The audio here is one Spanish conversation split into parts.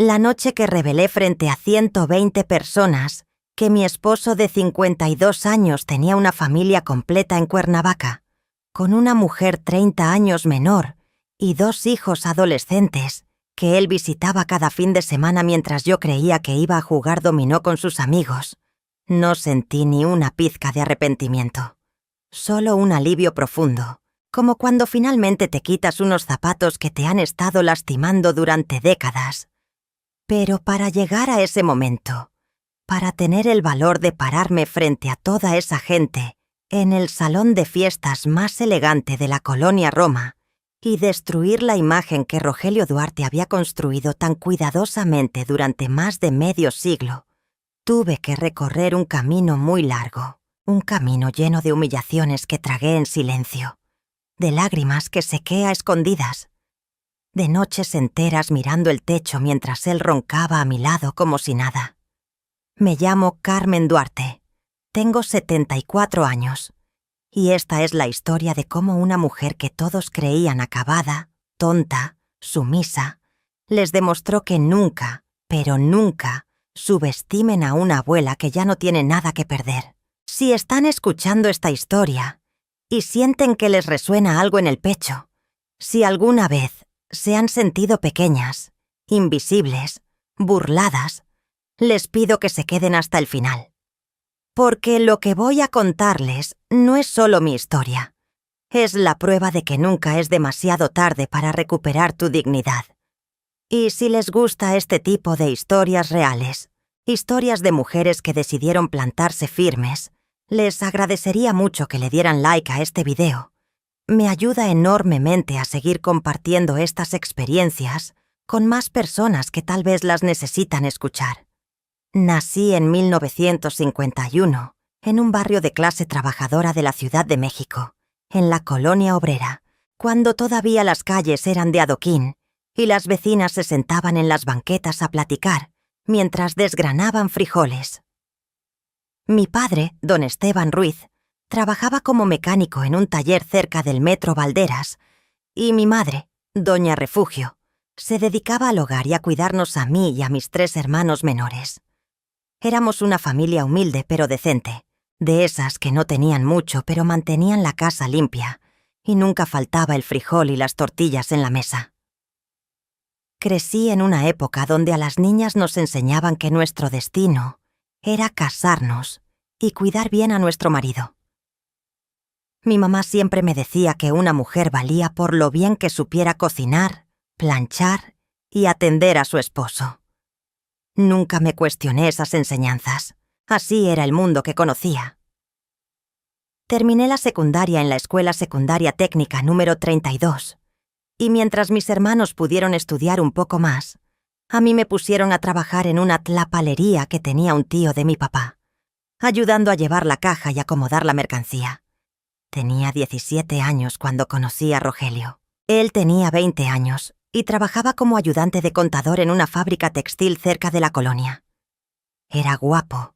La noche que revelé frente a 120 personas que mi esposo de 52 años tenía una familia completa en Cuernavaca, con una mujer 30 años menor y 2 hijos adolescentes que él visitaba cada fin de semana mientras yo creía que iba a jugar dominó con sus amigos. No sentí ni una pizca de arrepentimiento, solo un alivio profundo, como cuando finalmente te quitas unos zapatos que te han estado lastimando durante décadas. Pero para llegar a ese momento, para tener el valor de pararme frente a toda esa gente en el salón de fiestas más elegante de la colonia Roma y destruir la imagen que Rogelio Duarte había construido tan cuidadosamente durante más de medio siglo, tuve que recorrer un camino muy largo, un camino lleno de humillaciones que tragué en silencio, de lágrimas que sequé a escondidas, de noches enteras mirando el techo mientras él roncaba a mi lado como si nada. Me llamo Carmen Duarte, tengo 74 años, y esta es la historia de cómo una mujer que todos creían acabada, tonta, sumisa, les demostró que nunca, pero nunca, subestimen a una abuela que ya no tiene nada que perder. Si están escuchando esta historia y sienten que les resuena algo en el pecho, si alguna vez se han sentido pequeñas, invisibles, burladas, les pido que se queden hasta el final. Porque lo que voy a contarles no es solo mi historia. Es la prueba de que nunca es demasiado tarde para recuperar tu dignidad. Y si les gusta este tipo de historias reales, historias de mujeres que decidieron plantarse firmes, les agradecería mucho que le dieran like a este video. Me ayuda enormemente a seguir compartiendo estas experiencias con más personas que tal vez las necesitan escuchar. Nací en 1951, en un barrio de clase trabajadora de la Ciudad de México, en la Colonia Obrera, cuando todavía las calles eran de adoquín y las vecinas se sentaban en las banquetas a platicar mientras desgranaban frijoles. Mi padre, don Esteban Ruiz, trabajaba como mecánico en un taller cerca del Metro Valderas, y mi madre, doña Refugio, se dedicaba al hogar y a cuidarnos a mí y a mis 3 hermanos menores. Éramos una familia humilde pero decente, de esas que no tenían mucho pero mantenían la casa limpia, y nunca faltaba el frijol y las tortillas en la mesa. Crecí en una época donde a las niñas nos enseñaban que nuestro destino era casarnos y cuidar bien a nuestro marido. Mi mamá siempre me decía que una mujer valía por lo bien que supiera cocinar, planchar y atender a su esposo. Nunca me cuestioné esas enseñanzas. Así era el mundo que conocía. Terminé la secundaria en la Escuela Secundaria Técnica número 32, y mientras mis hermanos pudieron estudiar un poco más, a mí me pusieron a trabajar en una tlapalería que tenía un tío de mi papá, ayudando a llevar la caja y acomodar la mercancía. Tenía 17 años cuando conocí a Rogelio. Él tenía 20 años y trabajaba como ayudante de contador en una fábrica textil cerca de la colonia. Era guapo,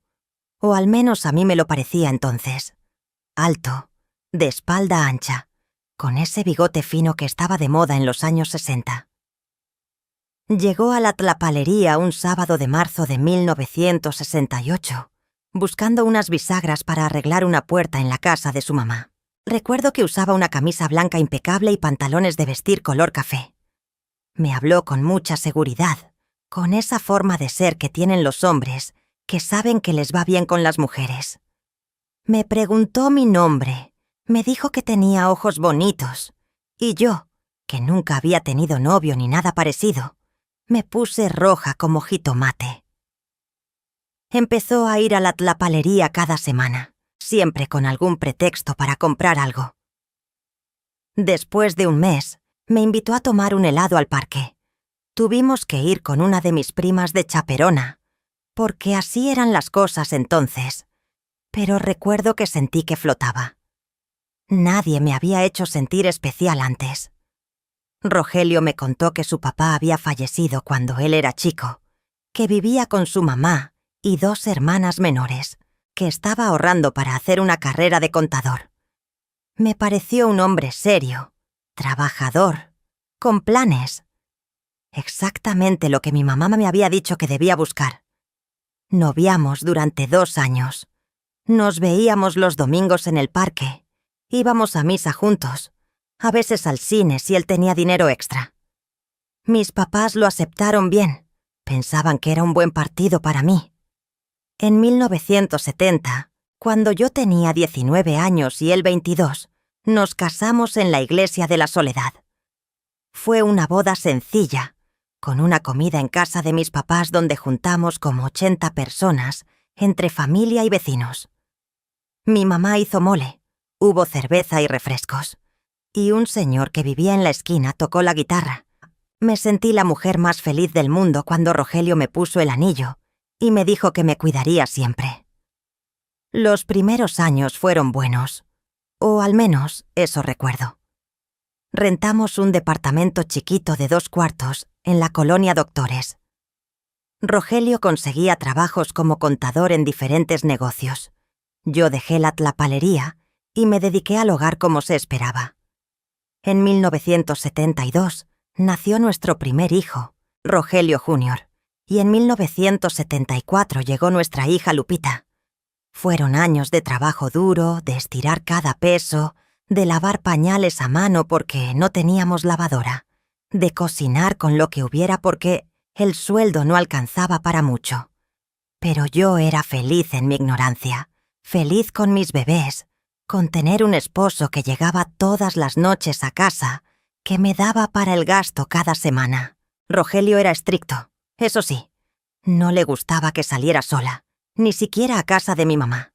o al menos a mí me lo parecía entonces. Alto, de espalda ancha, con ese bigote fino que estaba de moda en los años 60. Llegó a la tlapalería un sábado de marzo de 1968, buscando unas bisagras para arreglar una puerta en la casa de su mamá. Recuerdo que usaba una camisa blanca impecable y pantalones de vestir color café. Me habló con mucha seguridad, con esa forma de ser que tienen los hombres que saben que les va bien con las mujeres. Me preguntó mi nombre, me dijo que tenía ojos bonitos, y yo, que nunca había tenido novio ni nada parecido, me puse roja como jitomate. Empezó a ir a la tlapalería cada semana, siempre con algún pretexto para comprar algo. Después de un mes, me invitó a tomar un helado al parque. Tuvimos que ir con una de mis primas de chaperona, porque así eran las cosas entonces, pero recuerdo que sentí que flotaba. Nadie me había hecho sentir especial antes. Rogelio me contó que su papá había fallecido cuando él era chico, que vivía con su mamá y 2 hermanas menores, que estaba ahorrando para hacer una carrera de contador. Me pareció un hombre serio, trabajador, con planes. exactamente lo que mi mamá me había dicho que debía buscar. Noviamos durante 2 años. Nos veíamos los domingos en el parque. Íbamos a misa juntos, a veces al cine si él tenía dinero extra. Mis papás lo aceptaron bien. Pensaban que era un buen partido para mí. En 1970, cuando yo tenía 19 años y él 22, nos casamos en la Iglesia de la Soledad. Fue una boda sencilla, con una comida en casa de mis papás donde juntamos como 80 personas, entre familia y vecinos. Mi mamá hizo mole, hubo cerveza y refrescos, y un señor que vivía en la esquina tocó la guitarra. Me sentí la mujer más feliz del mundo cuando Rogelio me puso el anillo y me dijo que me cuidaría siempre. Los primeros años fueron buenos, o al menos eso recuerdo. Rentamos un departamento chiquito de 2 cuartos en la colonia Doctores. Rogelio conseguía trabajos como contador en diferentes negocios. Yo dejé la tlapalería y me dediqué al hogar como se esperaba. En 1972 nació nuestro primer hijo, Rogelio Jr., y en 1974 llegó nuestra hija Lupita. Fueron años de trabajo duro, de estirar cada peso, de lavar pañales a mano porque no teníamos lavadora, de cocinar con lo que hubiera porque el sueldo no alcanzaba para mucho. Pero yo era feliz en mi ignorancia, feliz con mis bebés, con tener un esposo que llegaba todas las noches a casa, que me daba para el gasto cada semana. Rogelio era estricto, eso sí. No le gustaba que saliera sola, ni siquiera a casa de mi mamá.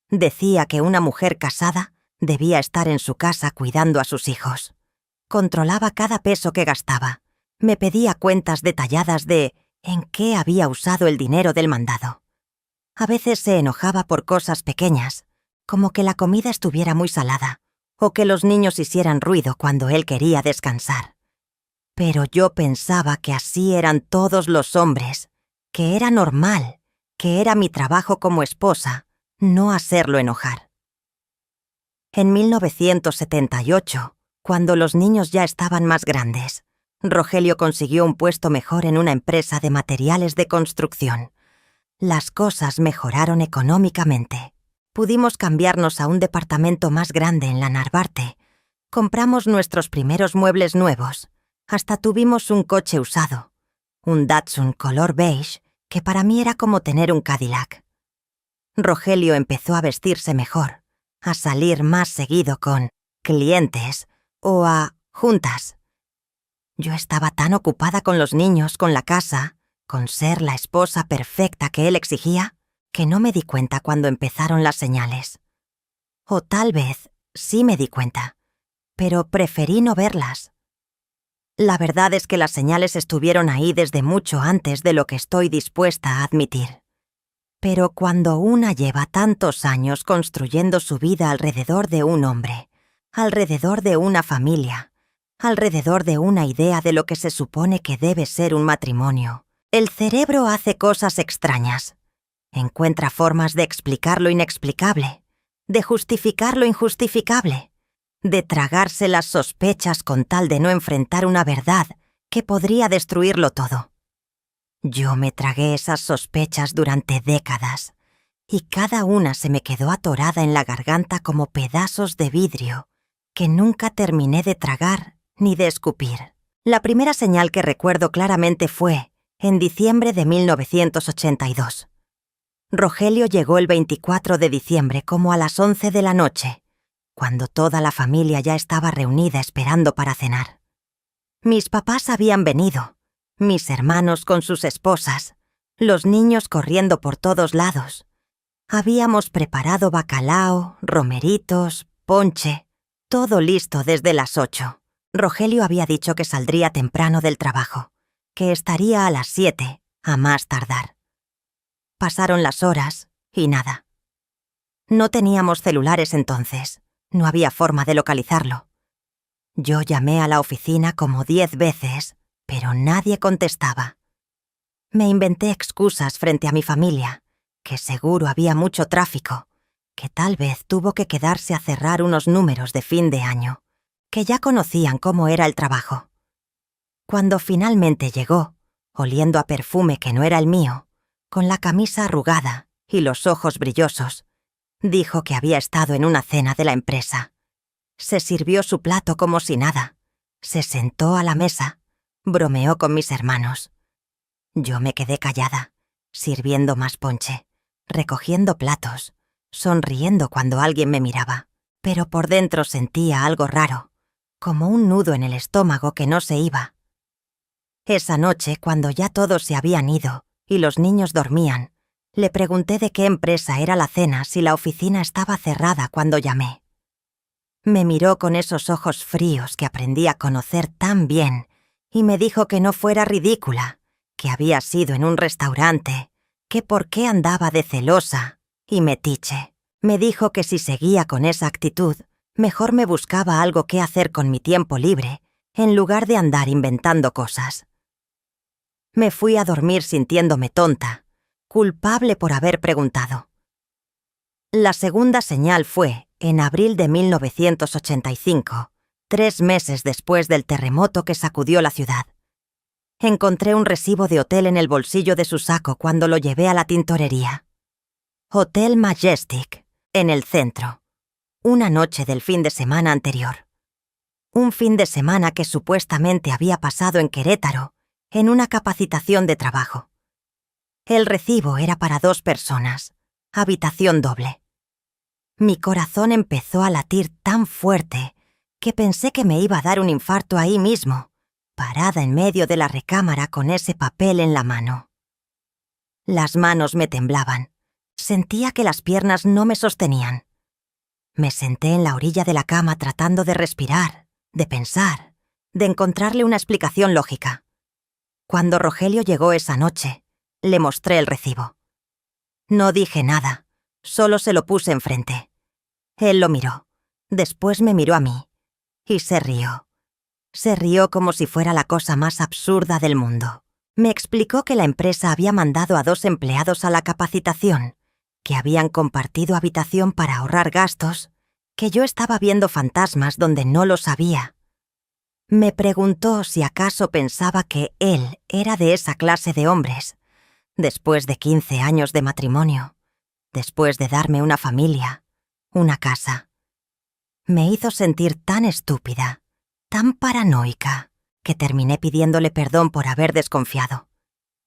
Decía que una mujer casada debía estar en su casa cuidando a sus hijos. Controlaba cada peso que gastaba. Me pedía cuentas detalladas de en qué había usado el dinero del mandado. A veces se enojaba por cosas pequeñas, como que la comida estuviera muy salada, o que los niños hicieran ruido cuando él quería descansar. Pero yo pensaba que así eran todos los hombres, que era normal, que era mi trabajo como esposa, no hacerlo enojar. En 1978, cuando los niños ya estaban más grandes, Rogelio consiguió un puesto mejor en una empresa de materiales de construcción. Las cosas mejoraron económicamente. Pudimos cambiarnos a un departamento más grande en la Narvarte. Compramos nuestros primeros muebles nuevos. Hasta tuvimos un coche usado, un Datsun color beige, que para mí era como tener un Cadillac. Rogelio empezó a vestirse mejor, a salir más seguido con clientes o a juntas. Yo estaba tan ocupada con los niños, con la casa, con ser la esposa perfecta que él exigía, que no me di cuenta cuando empezaron las señales. O tal vez sí me di cuenta, pero preferí no verlas. La verdad es que las señales estuvieron ahí desde mucho antes de lo que estoy dispuesta a admitir. Pero cuando una lleva tantos años construyendo su vida alrededor de un hombre, alrededor de una familia, alrededor de una idea de lo que se supone que debe ser un matrimonio, el cerebro hace cosas extrañas. Encuentra formas de explicar lo inexplicable, de justificar lo injustificable, de tragarse las sospechas con tal de no enfrentar una verdad que podría destruirlo todo. Yo me tragué esas sospechas durante décadas, y cada una se me quedó atorada en la garganta como pedazos de vidrio que nunca terminé de tragar ni de escupir. La primera señal que recuerdo claramente fue en diciembre de 1982. Rogelio llegó el 24 de diciembre como a las 11 de la noche, cuando toda la familia ya estaba reunida esperando para cenar. Mis papás habían venido, mis hermanos con sus esposas, los niños corriendo por todos lados. Habíamos preparado bacalao, romeritos, ponche, todo listo desde las 8. Rogelio había dicho que saldría temprano del trabajo, que estaría a las 7, a más tardar. Pasaron las horas y nada. No teníamos celulares entonces, no había forma de localizarlo. Yo llamé a la oficina como 10 veces, pero nadie contestaba. Me inventé excusas frente a mi familia, que seguro había mucho tráfico, que tal vez tuvo que quedarse a cerrar unos números de fin de año, que ya conocían cómo era el trabajo. Cuando finalmente llegó, oliendo a perfume que no era el mío, con la camisa arrugada y los ojos brillosos, dijo que había estado en una cena de la empresa. Se sirvió su plato como si nada, se sentó a la mesa, bromeó con mis hermanos. Yo me quedé callada, sirviendo más ponche, recogiendo platos, sonriendo cuando alguien me miraba, pero por dentro sentía algo raro, como un nudo en el estómago que no se iba. Esa noche, cuando ya todos se habían ido y los niños dormían, le pregunté de qué empresa era la cena si la oficina estaba cerrada cuando llamé. Me miró con esos ojos fríos que aprendí a conocer tan bien y me dijo que no fuera ridícula, que había sido en un restaurante, que por qué andaba de celosa y metiche. Me dijo que si seguía con esa actitud, mejor me buscaba algo que hacer con mi tiempo libre, en lugar de andar inventando cosas. Me fui a dormir sintiéndome tonta, culpable por haber preguntado. La segunda señal fue en abril de 1985, 3 meses después del terremoto que sacudió la ciudad. Encontré un recibo de hotel en el bolsillo de su saco cuando lo llevé a la tintorería. Hotel Majestic, en el centro. Una noche del fin de semana anterior. Un fin de semana que supuestamente había pasado en Querétaro, en una capacitación de trabajo. El recibo era para 2 personas, habitación doble. Mi corazón empezó a latir tan fuerte que pensé que me iba a dar un infarto ahí mismo, parada en medio de la recámara con ese papel en la mano. Las manos me temblaban. Sentía que las piernas no me sostenían. Me senté en la orilla de la cama tratando de respirar, de pensar, de encontrarle una explicación lógica. Cuando Rogelio llegó esa noche, le mostré el recibo. No dije nada, solo se lo puse enfrente. Él lo miró, después me miró a mí, y se rió. Se rió como si fuera la cosa más absurda del mundo. Me explicó que la empresa había mandado a 2 empleados a la capacitación, que habían compartido habitación para ahorrar gastos, que yo estaba viendo fantasmas donde no lo sabía. Me preguntó si acaso pensaba que él era de esa clase de hombres, después de 15 años de matrimonio, después de darme una familia, una casa. Me hizo sentir tan estúpida, tan paranoica, que terminé pidiéndole perdón por haber desconfiado.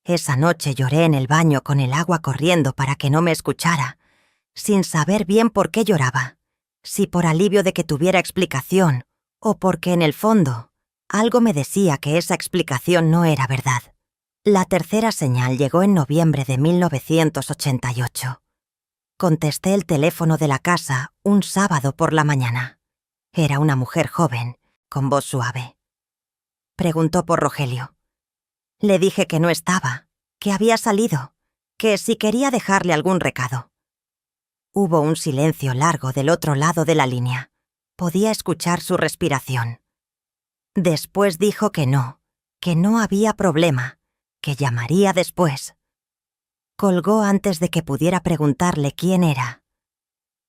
Esa noche lloré en el baño con el agua corriendo para que no me escuchara, sin saber bien por qué lloraba, si por alivio de que tuviera explicación o porque en el fondo algo me decía que esa explicación no era verdad. La tercera señal llegó en noviembre de 1988. Contesté el teléfono de la casa un sábado por la mañana. Era una mujer joven, con voz suave. Preguntó por Rogelio. Le dije que no estaba, que había salido, que si quería dejarle algún recado. Hubo un silencio largo del otro lado de la línea. Podía escuchar su respiración. Después dijo que no había problema, que llamaría después. Colgó antes de que pudiera preguntarle quién era.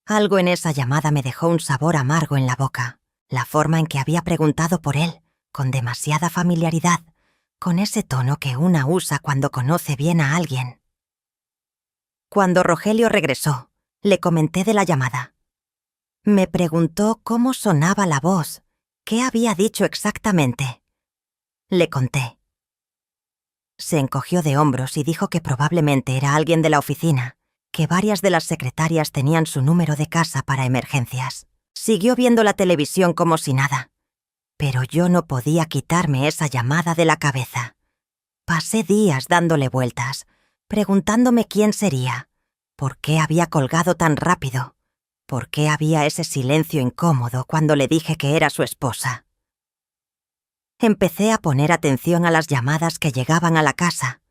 Algo en esa llamada me dejó un sabor amargo en la boca, la forma en que había preguntado por él, con demasiada familiaridad, con ese tono que una usa cuando conoce bien a alguien. Cuando Rogelio regresó, le comenté de la llamada. Me preguntó cómo sonaba la voz, qué había dicho exactamente. Le conté. Se encogió de hombros y dijo que probablemente era alguien de la oficina, que varias de las secretarias tenían su número de casa para emergencias. Siguió viendo la televisión como si nada. Pero yo no podía quitarme esa llamada de la cabeza. Pasé días dándole vueltas, preguntándome quién sería, por qué había colgado tan rápido, por qué había ese silencio incómodo cuando le dije que era su esposa. Empecé a poner atención a las llamadas que llegaban a la casa.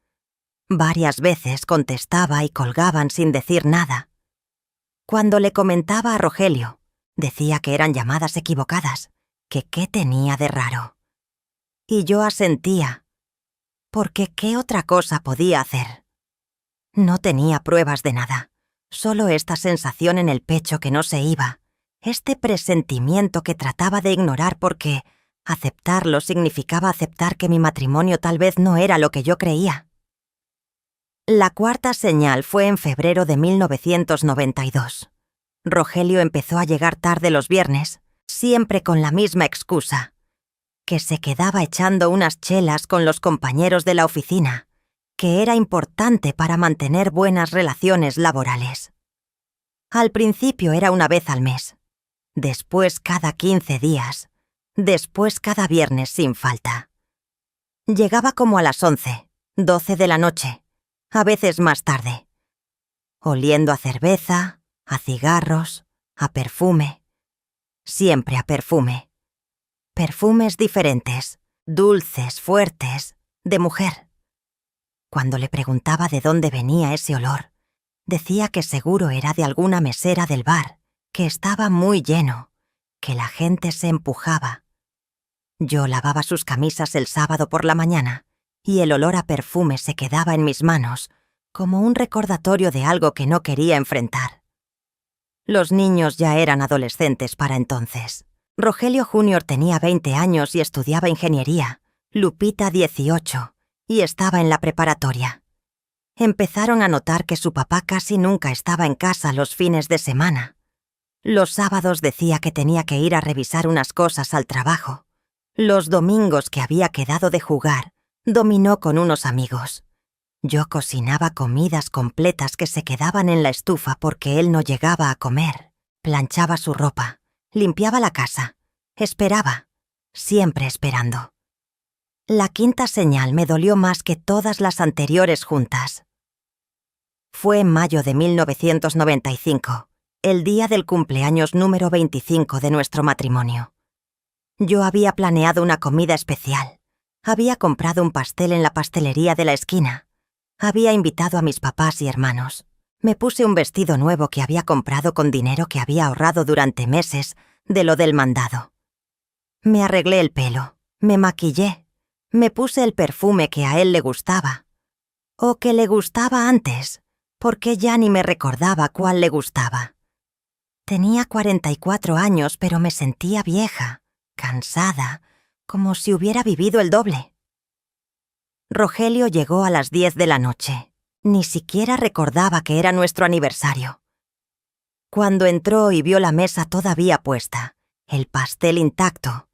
Varias veces contestaba y colgaban sin decir nada. Cuando le comentaba a Rogelio, decía que eran llamadas equivocadas, que qué tenía de raro. Y yo asentía, porque ¿qué otra cosa podía hacer? No tenía pruebas de nada, solo esta sensación en el pecho que no se iba, este presentimiento que trataba de ignorar porque, Aceptarlo significaba aceptar que mi matrimonio tal vez no era lo que yo creía. La cuarta señal fue en febrero de 1992. Rogelio empezó a llegar tarde los viernes, siempre con la misma excusa, que se quedaba echando unas chelas con los compañeros de la oficina, que era importante para mantener buenas relaciones laborales. Al principio era una vez al mes, después cada 15 días, después cada viernes sin falta. Llegaba como a las 11, 12 de la noche, a veces más tarde, oliendo a cerveza, a cigarros, a perfume, siempre a perfume. Perfumes diferentes, dulces, fuertes, de mujer. Cuando le preguntaba de dónde venía ese olor, decía que seguro era de alguna mesera del bar, que estaba muy lleno, que la gente se empujaba. Yo lavaba sus camisas el sábado por la mañana y el olor a perfume se quedaba en mis manos como un recordatorio de algo que no quería enfrentar. Los niños ya eran adolescentes para entonces. Rogelio Jr. tenía 20 años y estudiaba ingeniería, Lupita 18, y estaba en la preparatoria. Empezaron a notar que su papá casi nunca estaba en casa los fines de semana. Los sábados decía que tenía que ir a revisar unas cosas al trabajo. Los domingos que había quedado de jugar, dominó con unos amigos. Yo cocinaba comidas completas que se quedaban en la estufa porque él no llegaba a comer. Planchaba su ropa, limpiaba la casa, esperaba, siempre esperando. La quinta señal me dolió más que todas las anteriores juntas. Fue en mayo de 1995, el día del cumpleaños número 25 de nuestro matrimonio. Yo había planeado una comida especial. Había comprado un pastel en la pastelería de la esquina. Había invitado a mis papás y hermanos. Me puse un vestido nuevo que había comprado con dinero que había ahorrado durante meses de lo del mandado. Me arreglé el pelo, me maquillé, me puse el perfume que a él le gustaba. O que le gustaba antes, porque ya ni me recordaba cuál le gustaba. Tenía 44 años, pero me sentía vieja, cansada, como si hubiera vivido el doble. Rogelio llegó a las 10 de la noche. Ni siquiera recordaba que era nuestro aniversario. Cuando entró y vio la mesa todavía puesta, el pastel intacto,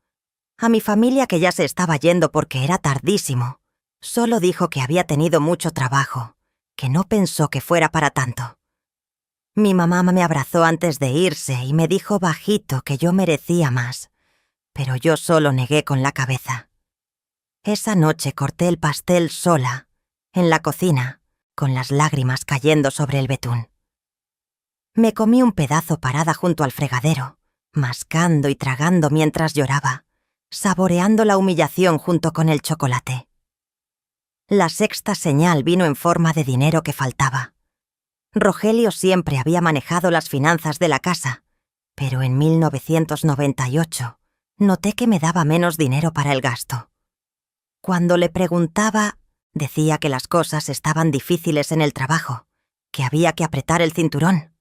a mi familia, que ya se estaba yendo porque era tardísimo, solo dijo que había tenido mucho trabajo, que no pensó que fuera para tanto. Mi mamá me abrazó antes de irse y me dijo bajito que yo merecía más, pero yo solo negué con la cabeza. Esa noche corté el pastel sola, en la cocina, con las lágrimas cayendo sobre el betún. Me comí un pedazo parada junto al fregadero, mascando y tragando mientras lloraba, saboreando la humillación junto con el chocolate. La sexta señal vino en forma de dinero que faltaba. Rogelio siempre había manejado las finanzas de la casa, pero en 1998 noté que me daba menos dinero para el gasto. Cuando le preguntaba, decía que las cosas estaban difíciles en el trabajo, que había que apretar el cinturón.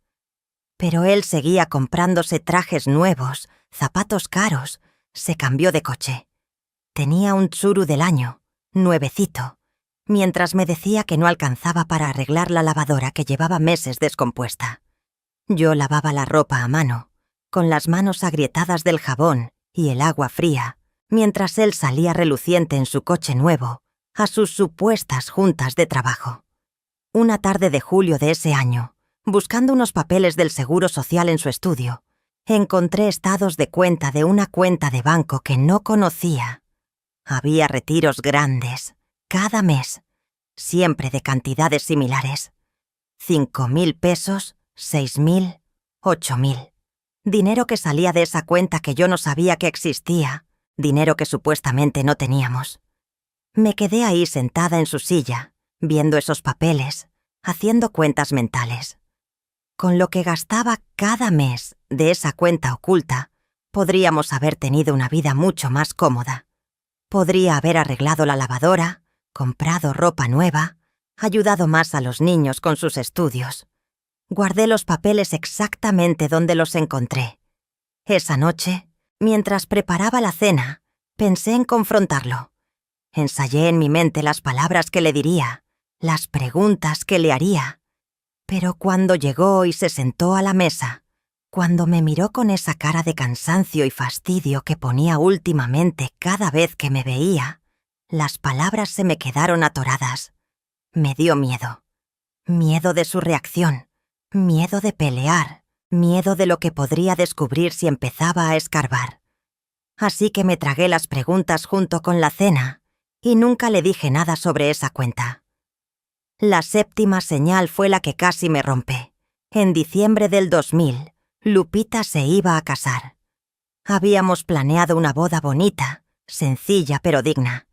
Pero él seguía comprándose trajes nuevos, zapatos caros, se cambió de coche. Tenía un Tsuru del año, nuevecito, mientras me decía que no alcanzaba para arreglar la lavadora que llevaba meses descompuesta. Yo lavaba la ropa a mano, con las manos agrietadas del jabón y el agua fría, mientras él salía reluciente en su coche nuevo a sus supuestas juntas de trabajo. Una tarde de julio de ese año, buscando unos papeles del Seguro Social en su estudio, encontré estados de cuenta de una cuenta de banco que no conocía. Había retiros grandes, cada mes, siempre de cantidades similares. 5.000 pesos, 6.000, 8.000. Dinero que salía de esa cuenta que yo no sabía que existía, dinero que supuestamente no teníamos. Me quedé ahí sentada en su silla, viendo esos papeles, haciendo cuentas mentales. Con lo que gastaba cada mes de esa cuenta oculta, podríamos haber tenido una vida mucho más cómoda. Podría haber arreglado la lavadora, comprado ropa nueva, ayudado más a los niños con sus estudios. Guardé los papeles exactamente donde los encontré. Esa noche, mientras preparaba la cena, Pensé en confrontarlo. Ensayé en mi mente las palabras que le diría, las preguntas que le haría. Pero cuando llegó y se sentó a la mesa, cuando me miró con esa cara de cansancio y fastidio que ponía últimamente cada vez que me veía, las palabras se me quedaron atoradas. Me dio miedo. Miedo de su reacción, miedo de pelear, miedo de lo que podría descubrir si empezaba a escarbar. Así que me tragué las preguntas junto con la cena y nunca le dije nada sobre esa cuenta. La séptima señal fue la que casi me rompe. En diciembre del 2000, Lupita se iba a casar. Habíamos planeado una boda bonita, sencilla pero digna.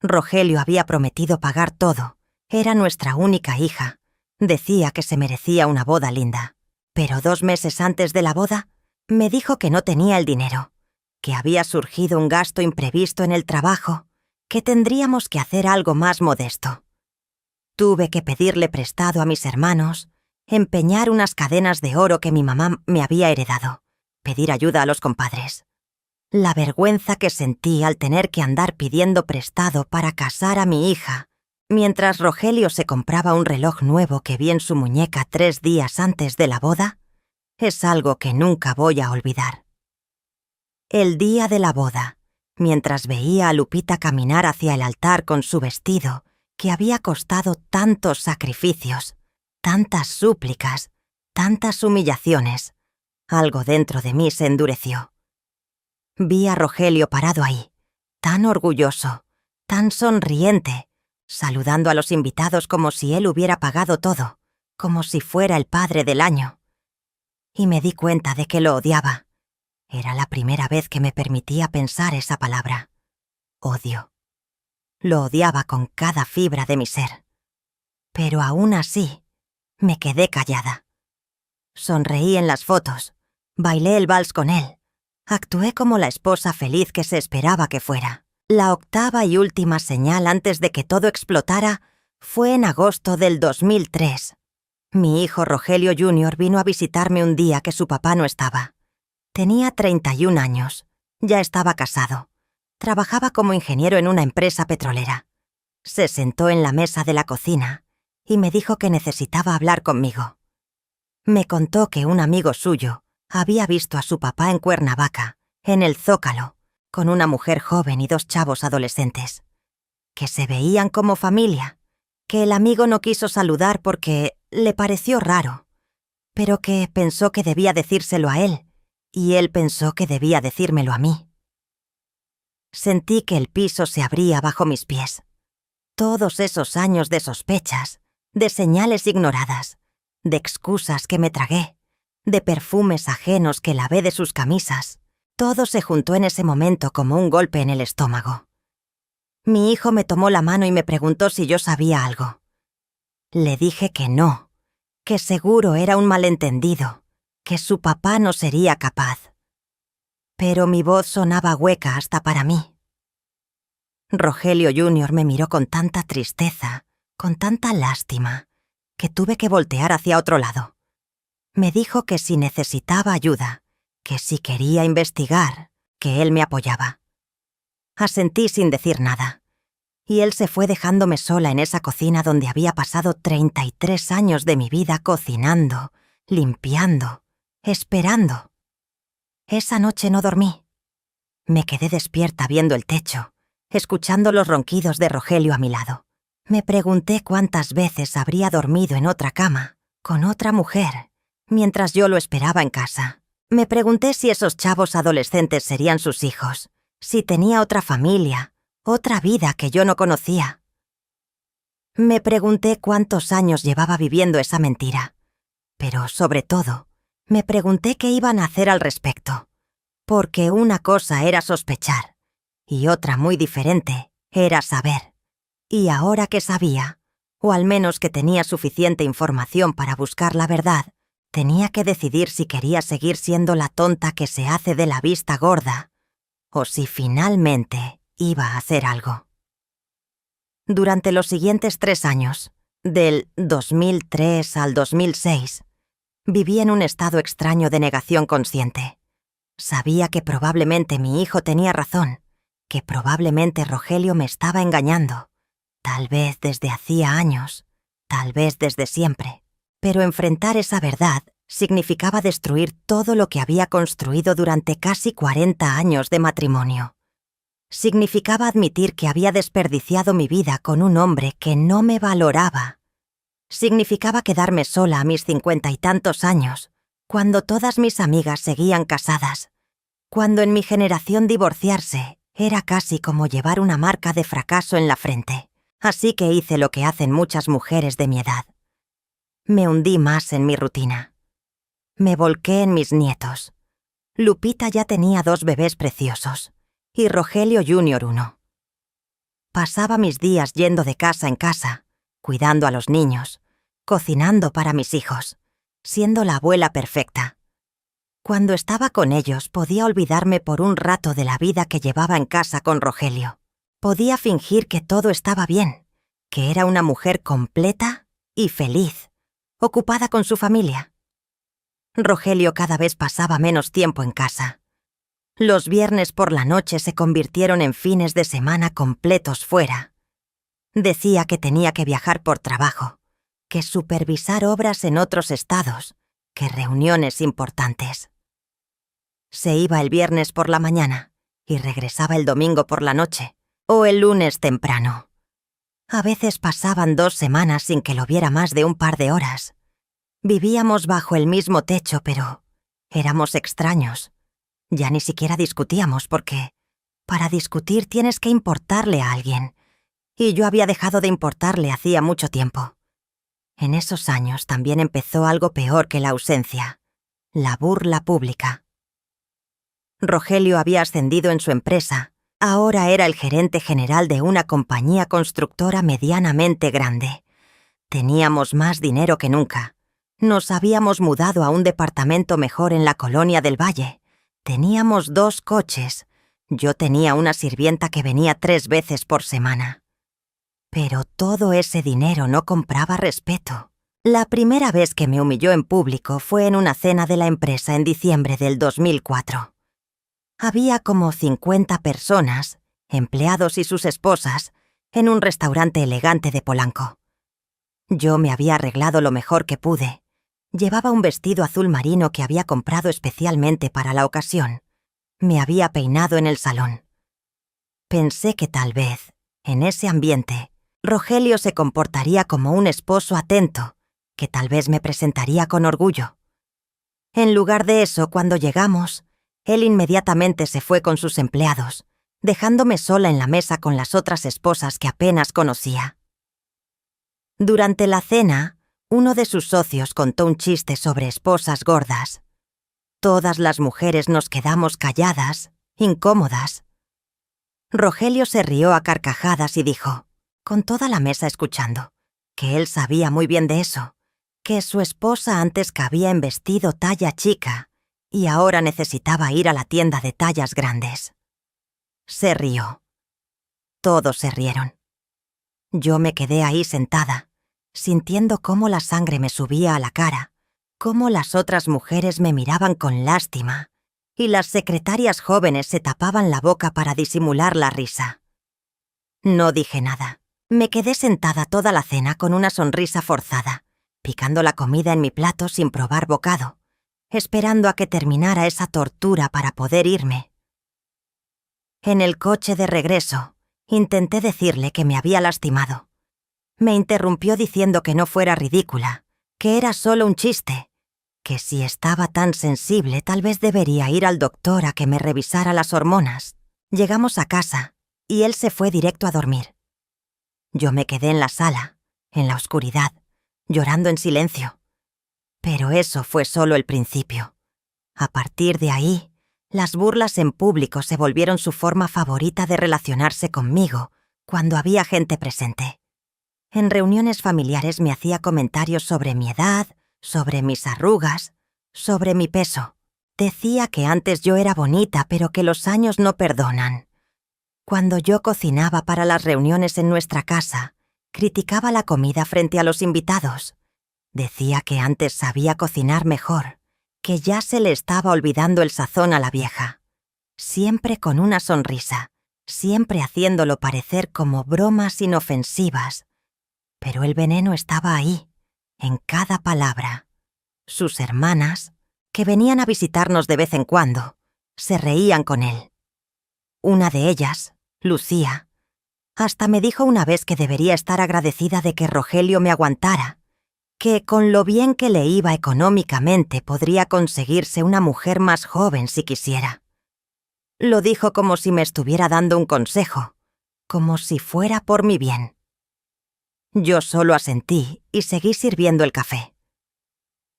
Rogelio había prometido pagar todo. Era nuestra única hija. Decía que se merecía una boda linda. Pero 2 meses antes de la boda, me dijo que no tenía el dinero, que había surgido un gasto imprevisto en el trabajo, que tendríamos que hacer algo más modesto. Tuve que pedirle prestado a mis hermanos, empeñar unas cadenas de oro que mi mamá me había heredado, pedir ayuda a los compadres. La vergüenza que sentí al tener que andar pidiendo prestado para casar a mi hija, mientras Rogelio se compraba un reloj nuevo que vi en su muñeca 3 días antes de la boda, es algo que nunca voy a olvidar. El día de la boda, mientras veía a Lupita caminar hacia el altar con su vestido, que había costado tantos sacrificios, tantas súplicas, tantas humillaciones, algo dentro de mí se endureció. Vi a Rogelio parado ahí, tan orgulloso, tan sonriente, saludando a los invitados como si él hubiera pagado todo, como si fuera el padre del año. Y me di cuenta de que lo odiaba. Era la primera vez que me permitía pensar esa palabra. Odio. Lo odiaba con cada fibra de mi ser. Pero aún así, me quedé callada. Sonreí en las fotos, bailé el vals con él, actué como la esposa feliz que se esperaba que fuera. La octava y última señal antes de que todo explotara fue en agosto del 2003. Mi hijo Rogelio Jr. vino a visitarme un día que su papá no estaba. Tenía 31 años, ya estaba casado. Trabajaba como ingeniero en una empresa petrolera. Se sentó en la mesa de la cocina y me dijo que necesitaba hablar conmigo. Me contó que un amigo suyo había visto a su papá en Cuernavaca, en el Zócalo, con una mujer joven y 2 chavos adolescentes. Que se veían como familia, que el amigo no quiso saludar porque le pareció raro, pero que pensó que debía decírselo a él, y él pensó que debía decírmelo a mí. Sentí que el piso se abría bajo mis pies. Todos esos años de sospechas, de señales ignoradas, de excusas que me tragué, de perfumes ajenos que lavé de sus camisas, todo se juntó en ese momento como un golpe en el estómago. Mi hijo me tomó la mano y me preguntó si yo sabía algo. Le dije que no, que seguro era un malentendido, que su papá no sería capaz. Pero mi voz sonaba hueca hasta para mí. Rogelio Jr. me miró con tanta tristeza, con tanta lástima, que tuve que voltear hacia otro lado. Me dijo que si necesitaba ayuda, que si quería investigar, que él me apoyaba. Asentí sin decir nada, y él se fue dejándome sola en esa cocina donde había pasado 33 años de mi vida cocinando, limpiando, esperando. Esa noche no dormí. Me quedé despierta viendo el techo, escuchando los ronquidos de Rogelio a mi lado. Me pregunté cuántas veces habría dormido en otra cama, con otra mujer, mientras yo lo esperaba en casa. Me pregunté si esos chavos adolescentes serían sus hijos, si tenía otra familia, otra vida que yo no conocía. Me pregunté cuántos años llevaba viviendo esa mentira. Pero, sobre todo, me pregunté qué iban a hacer al respecto. Porque una cosa era sospechar, y otra muy diferente era saber. Y ahora que sabía, o al menos que tenía suficiente información para buscar la verdad, tenía que decidir si quería seguir siendo la tonta que se hace de la vista gorda, o si finalmente iba a hacer algo. Durante los siguientes 3 años, del 2003 al 2006, viví en un estado extraño de negación consciente. Sabía que probablemente mi hijo tenía razón, que probablemente Rogelio me estaba engañando, tal vez desde hacía años, tal vez desde siempre. Pero enfrentar esa verdad significaba destruir todo lo que había construido durante casi 40 años de matrimonio. Significaba admitir que había desperdiciado mi vida con un hombre que no me valoraba. Significaba quedarme sola a mis 50 y tantos años, cuando todas mis amigas seguían casadas, cuando en mi generación divorciarse era casi como llevar una marca de fracaso en la frente. Así que hice lo que hacen muchas mujeres de mi edad. Me hundí más en mi rutina. Me volqué en mis nietos. Lupita ya tenía 2 bebés preciosos, y Rogelio Jr. 1. Pasaba mis días yendo de casa en casa, cuidando a los niños, cocinando para mis hijos, siendo la abuela perfecta. Cuando estaba con ellos podía olvidarme por un rato de la vida que llevaba en casa con Rogelio. Podía fingir que todo estaba bien, que era una mujer completa y feliz, ocupada con su familia. Rogelio cada vez pasaba menos tiempo en casa. Los viernes por la noche se convirtieron en fines de semana completos fuera. Decía que tenía que viajar por trabajo, que supervisar obras en otros estados, que reuniones importantes. Se iba el viernes por la mañana y regresaba el domingo por la noche, o el lunes temprano. A veces pasaban 2 semanas sin que lo viera más de un par de horas. Vivíamos bajo el mismo techo, pero éramos extraños. Ya ni siquiera discutíamos porque, para discutir tienes que importarle a alguien, y yo había dejado de importarle hacía mucho tiempo. En esos años también empezó algo peor que la ausencia, la burla pública. Rogelio había ascendido en su empresa. Ahora era el gerente general de una compañía constructora medianamente grande. Teníamos más dinero que nunca. Nos habíamos mudado a un departamento mejor en la colonia del Valle. Teníamos 2 coches. Yo tenía una sirvienta que venía 3 veces por semana. Pero todo ese dinero no compraba respeto. La primera vez que me humilló en público fue en una cena de la empresa en diciembre del 2004. Había como 50 personas, empleados y sus esposas, en un restaurante elegante de Polanco. Yo me había arreglado lo mejor que pude. Llevaba un vestido azul marino que había comprado especialmente para la ocasión. Me había peinado en el salón. Pensé que tal vez, en ese ambiente, Rogelio se comportaría como un esposo atento, que tal vez me presentaría con orgullo. En lugar de eso, cuando llegamos, él inmediatamente se fue con sus empleados, dejándome sola en la mesa con las otras esposas que apenas conocía. Durante la cena, uno de sus socios contó un chiste sobre esposas gordas. Todas las mujeres nos quedamos calladas, incómodas. Rogelio se rió a carcajadas y dijo, con toda la mesa escuchando, que él sabía muy bien de eso, que su esposa antes cabía en vestido talla chica y ahora necesitaba ir a la tienda de tallas grandes. Se rió. Todos se rieron. Yo me quedé ahí sentada, sintiendo cómo la sangre me subía a la cara, cómo las otras mujeres me miraban con lástima, y las secretarias jóvenes se tapaban la boca para disimular la risa. No dije nada. Me quedé sentada toda la cena con una sonrisa forzada, picando la comida en mi plato sin probar bocado, esperando a que terminara esa tortura para poder irme. En el coche de regreso, intenté decirle que me había lastimado. Me interrumpió diciendo que no fuera ridícula, que era solo un chiste, que si estaba tan sensible tal vez debería ir al doctor a que me revisara las hormonas. Llegamos a casa y él se fue directo a dormir. Yo me quedé en la sala, en la oscuridad, llorando en silencio. Pero eso fue solo el principio. A partir de ahí, las burlas en público se volvieron su forma favorita de relacionarse conmigo cuando había gente presente. En reuniones familiares me hacía comentarios sobre mi edad, sobre mis arrugas, sobre mi peso. Decía que antes yo era bonita, pero que los años no perdonan. Cuando yo cocinaba para las reuniones en nuestra casa, criticaba la comida frente a los invitados. Decía que antes sabía cocinar mejor, que ya se le estaba olvidando el sazón a la vieja. Siempre con una sonrisa, siempre haciéndolo parecer como bromas inofensivas. Pero el veneno estaba ahí, en cada palabra. Sus hermanas, que venían a visitarnos de vez en cuando, se reían con él. Una de ellas, Lucía, hasta me dijo una vez que debería estar agradecida de que Rogelio me aguantara, que con lo bien que le iba económicamente podría conseguirse una mujer más joven si quisiera. Lo dijo como si me estuviera dando un consejo, como si fuera por mi bien. Yo solo asentí y seguí sirviendo el café.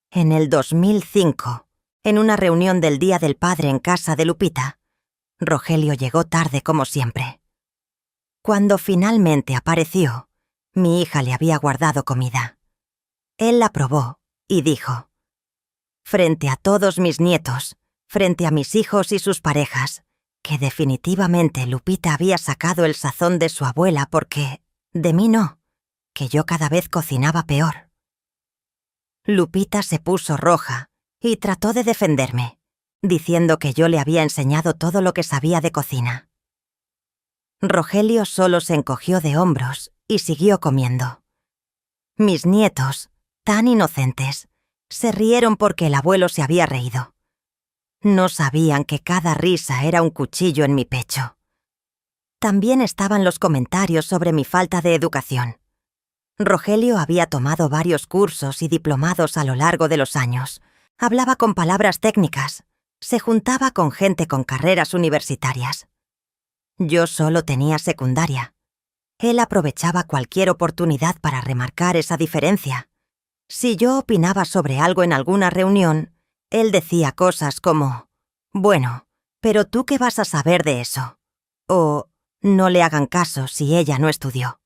En el 2005, en una reunión del Día del Padre en casa de Lupita, Rogelio llegó tarde como siempre. Cuando finalmente apareció, mi hija le había guardado comida. Él la probó y dijo: frente a todos mis nietos, frente a mis hijos y sus parejas, que definitivamente Lupita había sacado el sazón de su abuela porque, de mí no, que yo cada vez cocinaba peor. Lupita se puso roja y trató de defenderme, diciendo que yo le había enseñado todo lo que sabía de cocina. Rogelio solo se encogió de hombros y siguió comiendo. Mis nietos, tan inocentes, se rieron porque el abuelo se había reído. No sabían que cada risa era un cuchillo en mi pecho. También estaban los comentarios sobre mi falta de educación. Rogelio había tomado varios cursos y diplomados a lo largo de los años. Hablaba con palabras técnicas. Se juntaba con gente con carreras universitarias. Yo solo tenía secundaria. Él aprovechaba cualquier oportunidad para remarcar esa diferencia. Si yo opinaba sobre algo en alguna reunión, él decía cosas como: «Bueno, pero ¿tú qué vas a saber de eso?» o «No le hagan caso si ella no estudió».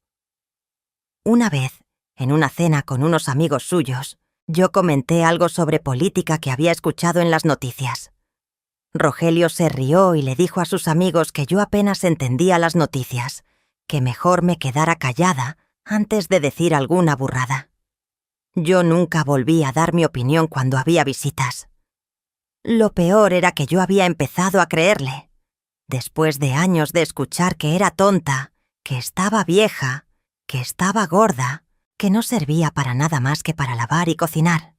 Una vez, en una cena con unos amigos suyos, yo comenté algo sobre política que había escuchado en las noticias. Rogelio se rió y le dijo a sus amigos que yo apenas entendía las noticias, que mejor me quedara callada antes de decir alguna burrada. Yo nunca volví a dar mi opinión cuando había visitas. Lo peor era que yo había empezado a creerle. Después de años de escuchar que era tonta, que estaba vieja, que estaba gorda, que no servía para nada más que para lavar y cocinar,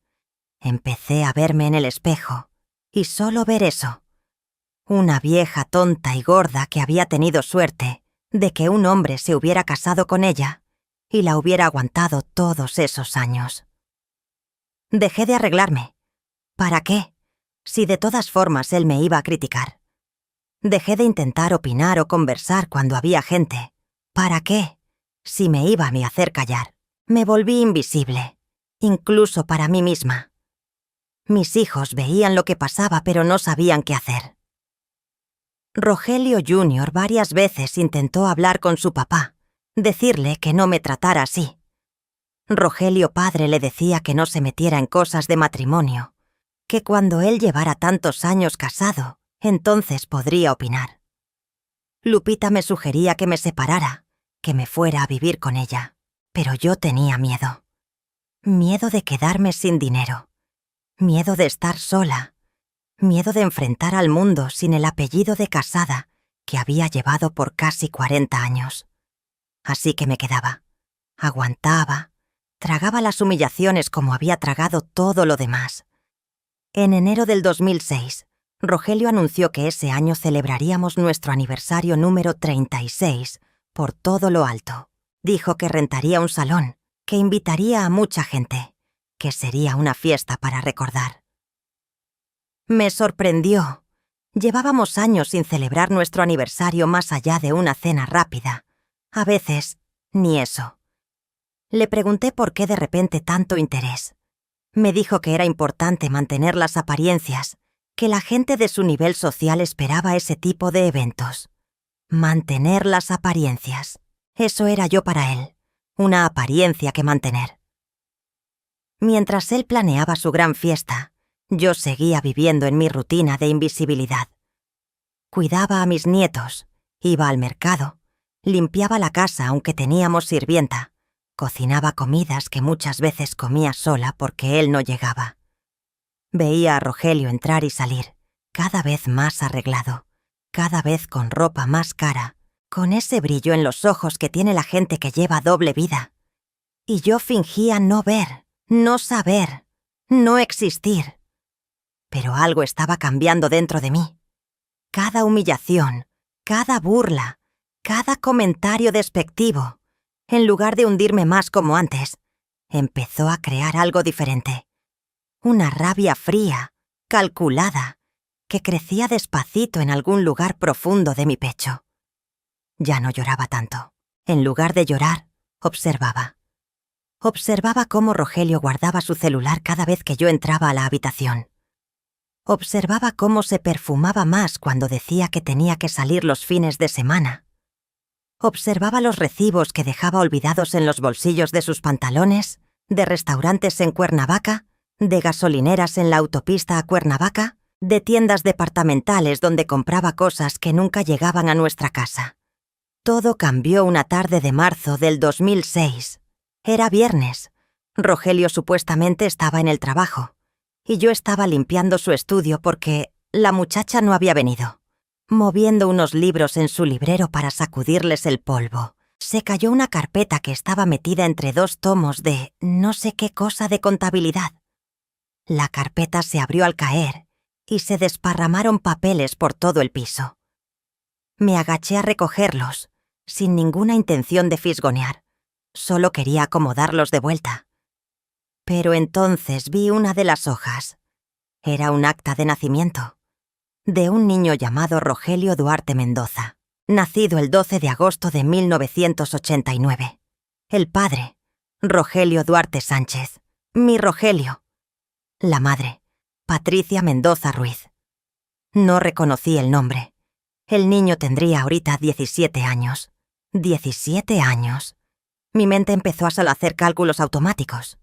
empecé a verme en el espejo y solo ver eso. Una vieja tonta y gorda que había tenido suerte de que un hombre se hubiera casado con ella y la hubiera aguantado todos esos años. Dejé de arreglarme. ¿Para qué? Si de todas formas él me iba a criticar. Dejé de intentar opinar o conversar cuando había gente. ¿Para qué? Si me iba a me hacer callar. Me volví invisible, incluso para mí misma. Mis hijos veían lo que pasaba pero no sabían qué hacer. Rogelio Jr. varias veces intentó hablar con su papá, decirle que no me tratara así. Rogelio padre le decía que no se metiera en cosas de matrimonio, que cuando él llevara tantos años casado, entonces podría opinar. Lupita me sugería que me separara, que me fuera a vivir con ella, pero yo tenía miedo. Miedo de quedarme sin dinero, miedo de estar sola, miedo de enfrentar al mundo sin el apellido de casada que había llevado por casi 40 años. Así que me quedaba, aguantaba, tragaba las humillaciones como había tragado todo lo demás. En enero del 2006, Rogelio anunció que ese año celebraríamos nuestro aniversario número 36 por todo lo alto. Dijo que rentaría un salón, que invitaría a mucha gente, que sería una fiesta para recordar. Me sorprendió. Llevábamos años sin celebrar nuestro aniversario más allá de una cena rápida. A veces, ni eso. Le pregunté por qué de repente tanto interés. Me dijo que era importante mantener las apariencias, que la gente de su nivel social esperaba ese tipo de eventos. Mantener las apariencias. Eso era yo para él, una apariencia que mantener. Mientras él planeaba su gran fiesta, yo seguía viviendo en mi rutina de invisibilidad. Cuidaba a mis nietos, iba al mercado, limpiaba la casa aunque teníamos sirvienta, cocinaba comidas que muchas veces comía sola porque él no llegaba. Veía a Rogelio entrar y salir, cada vez más arreglado, cada vez con ropa más cara, con ese brillo en los ojos que tiene la gente que lleva doble vida. Y yo fingía no ver, no saber, no existir. Pero algo estaba cambiando dentro de mí. Cada humillación, cada burla, cada comentario despectivo, en lugar de hundirme más como antes, empezó a crear algo diferente. Una rabia fría, calculada, que crecía despacito en algún lugar profundo de mi pecho. Ya no lloraba tanto. En lugar de llorar, observaba. Observaba cómo Rogelio guardaba su celular cada vez que yo entraba a la habitación. Observaba cómo se perfumaba más cuando decía que tenía que salir los fines de semana. Observaba los recibos que dejaba olvidados en los bolsillos de sus pantalones, de restaurantes en Cuernavaca, de gasolineras en la autopista a Cuernavaca, de tiendas departamentales donde compraba cosas que nunca llegaban a nuestra casa. Todo cambió una tarde de marzo del 2006. Era viernes. Rogelio supuestamente estaba en el trabajo, y yo estaba limpiando su estudio porque la muchacha no había venido. Moviendo unos libros en su librero para sacudirles el polvo, se cayó una carpeta que estaba metida entre 2 tomos de no sé qué cosa de contabilidad. La carpeta se abrió al caer y se desparramaron papeles por todo el piso. Me agaché a recogerlos, sin ninguna intención de fisgonear. Solo quería acomodarlos de vuelta. Pero entonces vi una de las hojas. Era un acta de nacimiento, de un niño llamado Rogelio Duarte Mendoza, nacido el 12 de agosto de 1989. El padre, Rogelio Duarte Sánchez, mi Rogelio. La madre, Patricia Mendoza Ruiz. No reconocí el nombre. El niño tendría ahorita 17 años. 17 años. Mi mente empezó a solo hacer cálculos automáticos.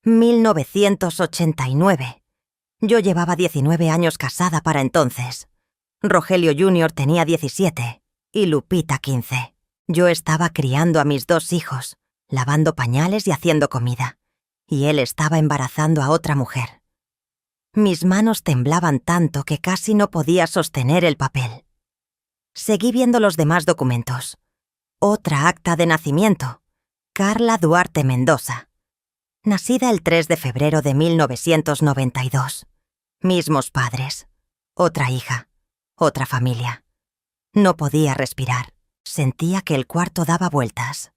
1989. Yo llevaba 19 años casada para entonces. Rogelio Jr. tenía 17 y Lupita 15. Yo estaba criando a mis 2 hijos, lavando pañales y haciendo comida, y él estaba embarazando a otra mujer. Mis manos temblaban tanto que casi no podía sostener el papel. Seguí viendo los demás documentos. Otra acta de nacimiento. Carla Duarte Mendoza. Nacida el 3 de febrero de 1992. Mismos padres. Otra hija. Otra familia. No podía respirar. Sentía que el cuarto daba vueltas.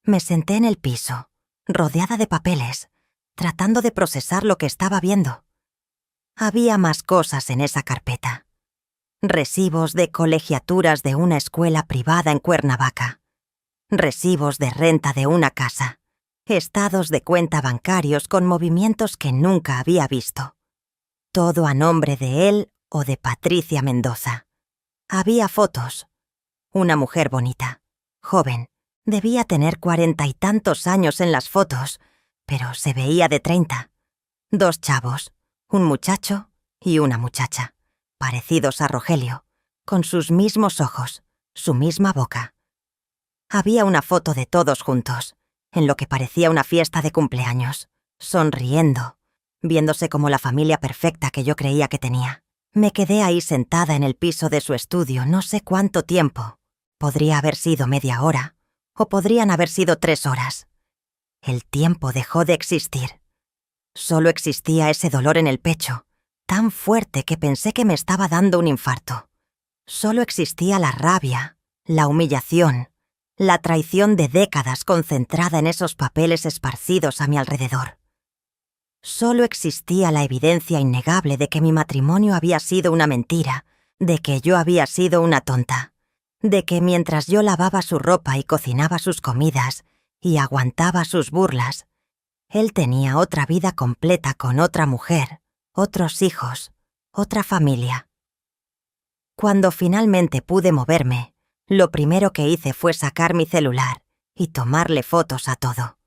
Me senté en el piso, rodeada de papeles, tratando de procesar lo que estaba viendo. Había más cosas en esa carpeta. Recibos de colegiaturas de una escuela privada en Cuernavaca. Recibos de renta de una casa. Estados de cuenta bancarios con movimientos que nunca había visto. Todo a nombre de él o de Patricia Mendoza. Había fotos. Una mujer bonita, joven. Debía tener 40 y tantos años en las fotos, pero se veía de 30. 2 chavos, un muchacho y una muchacha, parecidos a Rogelio, con sus mismos ojos, su misma boca. Había una foto de todos juntos, en lo que parecía una fiesta de cumpleaños, sonriendo, viéndose como la familia perfecta que yo creía que tenía. Me quedé ahí sentada en el piso de su estudio no sé cuánto tiempo. Podría haber sido media hora, o podrían haber sido 3 horas. El tiempo dejó de existir. Solo existía ese dolor en el pecho, tan fuerte que pensé que me estaba dando un infarto. Solo existía la rabia, la humillación, la traición de décadas concentrada en esos papeles esparcidos a mi alrededor. Solo existía la evidencia innegable de que mi matrimonio había sido una mentira, de que yo había sido una tonta, de que mientras yo lavaba su ropa y cocinaba sus comidas y aguantaba sus burlas, él tenía otra vida completa con otra mujer, otros hijos, otra familia. Cuando finalmente pude moverme, lo primero que hice fue sacar mi celular y tomarle fotos a todo.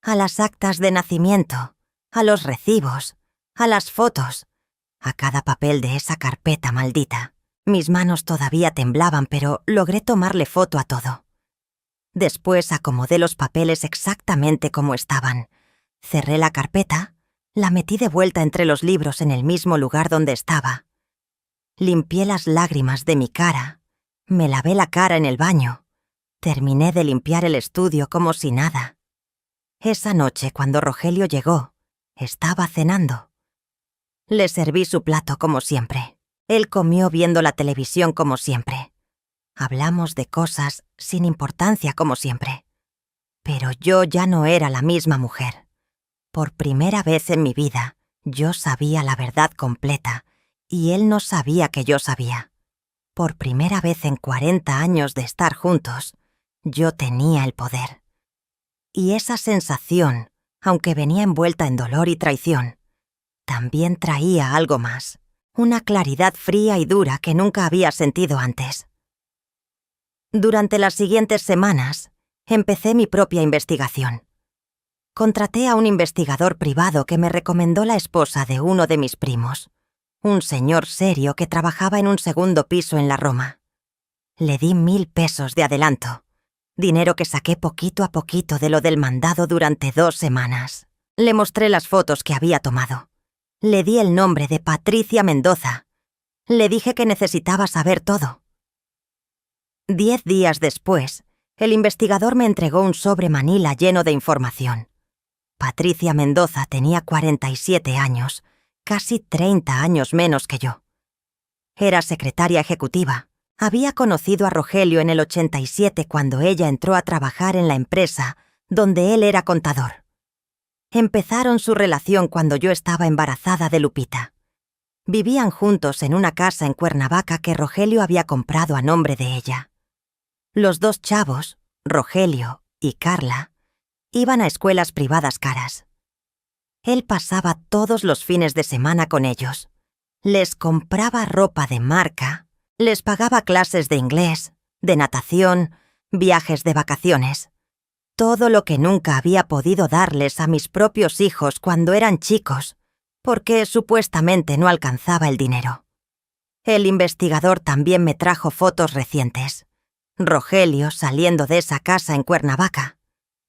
A las actas de nacimiento, a los recibos, a las fotos, a cada papel de esa carpeta maldita. Mis manos todavía temblaban, pero logré tomarle foto a todo. Después acomodé los papeles exactamente como estaban. Cerré la carpeta, la metí de vuelta entre los libros en el mismo lugar donde estaba. Limpié las lágrimas de mi cara, Me lavé la cara en el baño. Terminé de limpiar el estudio como si nada. Esa noche, cuando Rogelio llegó, estaba cenando. Le serví su plato como siempre. Él comió viendo la televisión como siempre. Hablamos de cosas sin importancia como siempre. Pero yo ya no era la misma mujer. Por primera vez en mi vida, yo sabía la verdad completa y él no sabía que yo sabía. Por primera vez en 40 años de estar juntos, yo tenía el poder. Y esa sensación, aunque venía envuelta en dolor y traición, también traía algo más, una claridad fría y dura que nunca había sentido antes. Durante las siguientes semanas, empecé mi propia investigación. Contraté a un investigador privado que me recomendó la esposa de uno de mis primos, un señor serio que trabajaba en un segundo piso en la Roma. Le di 1.000 pesos de adelanto, dinero que saqué poquito a poquito de lo del mandado durante 2 semanas. Le mostré las fotos que había tomado. Le di el nombre de Patricia Mendoza. Le dije que necesitaba saber todo. 10 días después, el investigador me entregó un sobre manila lleno de información. Patricia Mendoza tenía 47 años, casi 30 años menos que yo. Era secretaria ejecutiva. Había conocido a Rogelio en el 87 cuando ella entró a trabajar en la empresa donde él era contador. Empezaron su relación cuando yo estaba embarazada de Lupita. Vivían juntos en una casa en Cuernavaca que Rogelio había comprado a nombre de ella. Los 2 chavos, Rogelio y Carla, iban a escuelas privadas caras. Él pasaba todos los fines de semana con ellos. Les compraba ropa de marca, les pagaba clases de inglés, de natación, viajes de vacaciones. Todo lo que nunca había podido darles a mis propios hijos cuando eran chicos, porque supuestamente no alcanzaba el dinero. El investigador también me trajo fotos recientes. Rogelio saliendo de esa casa en Cuernavaca.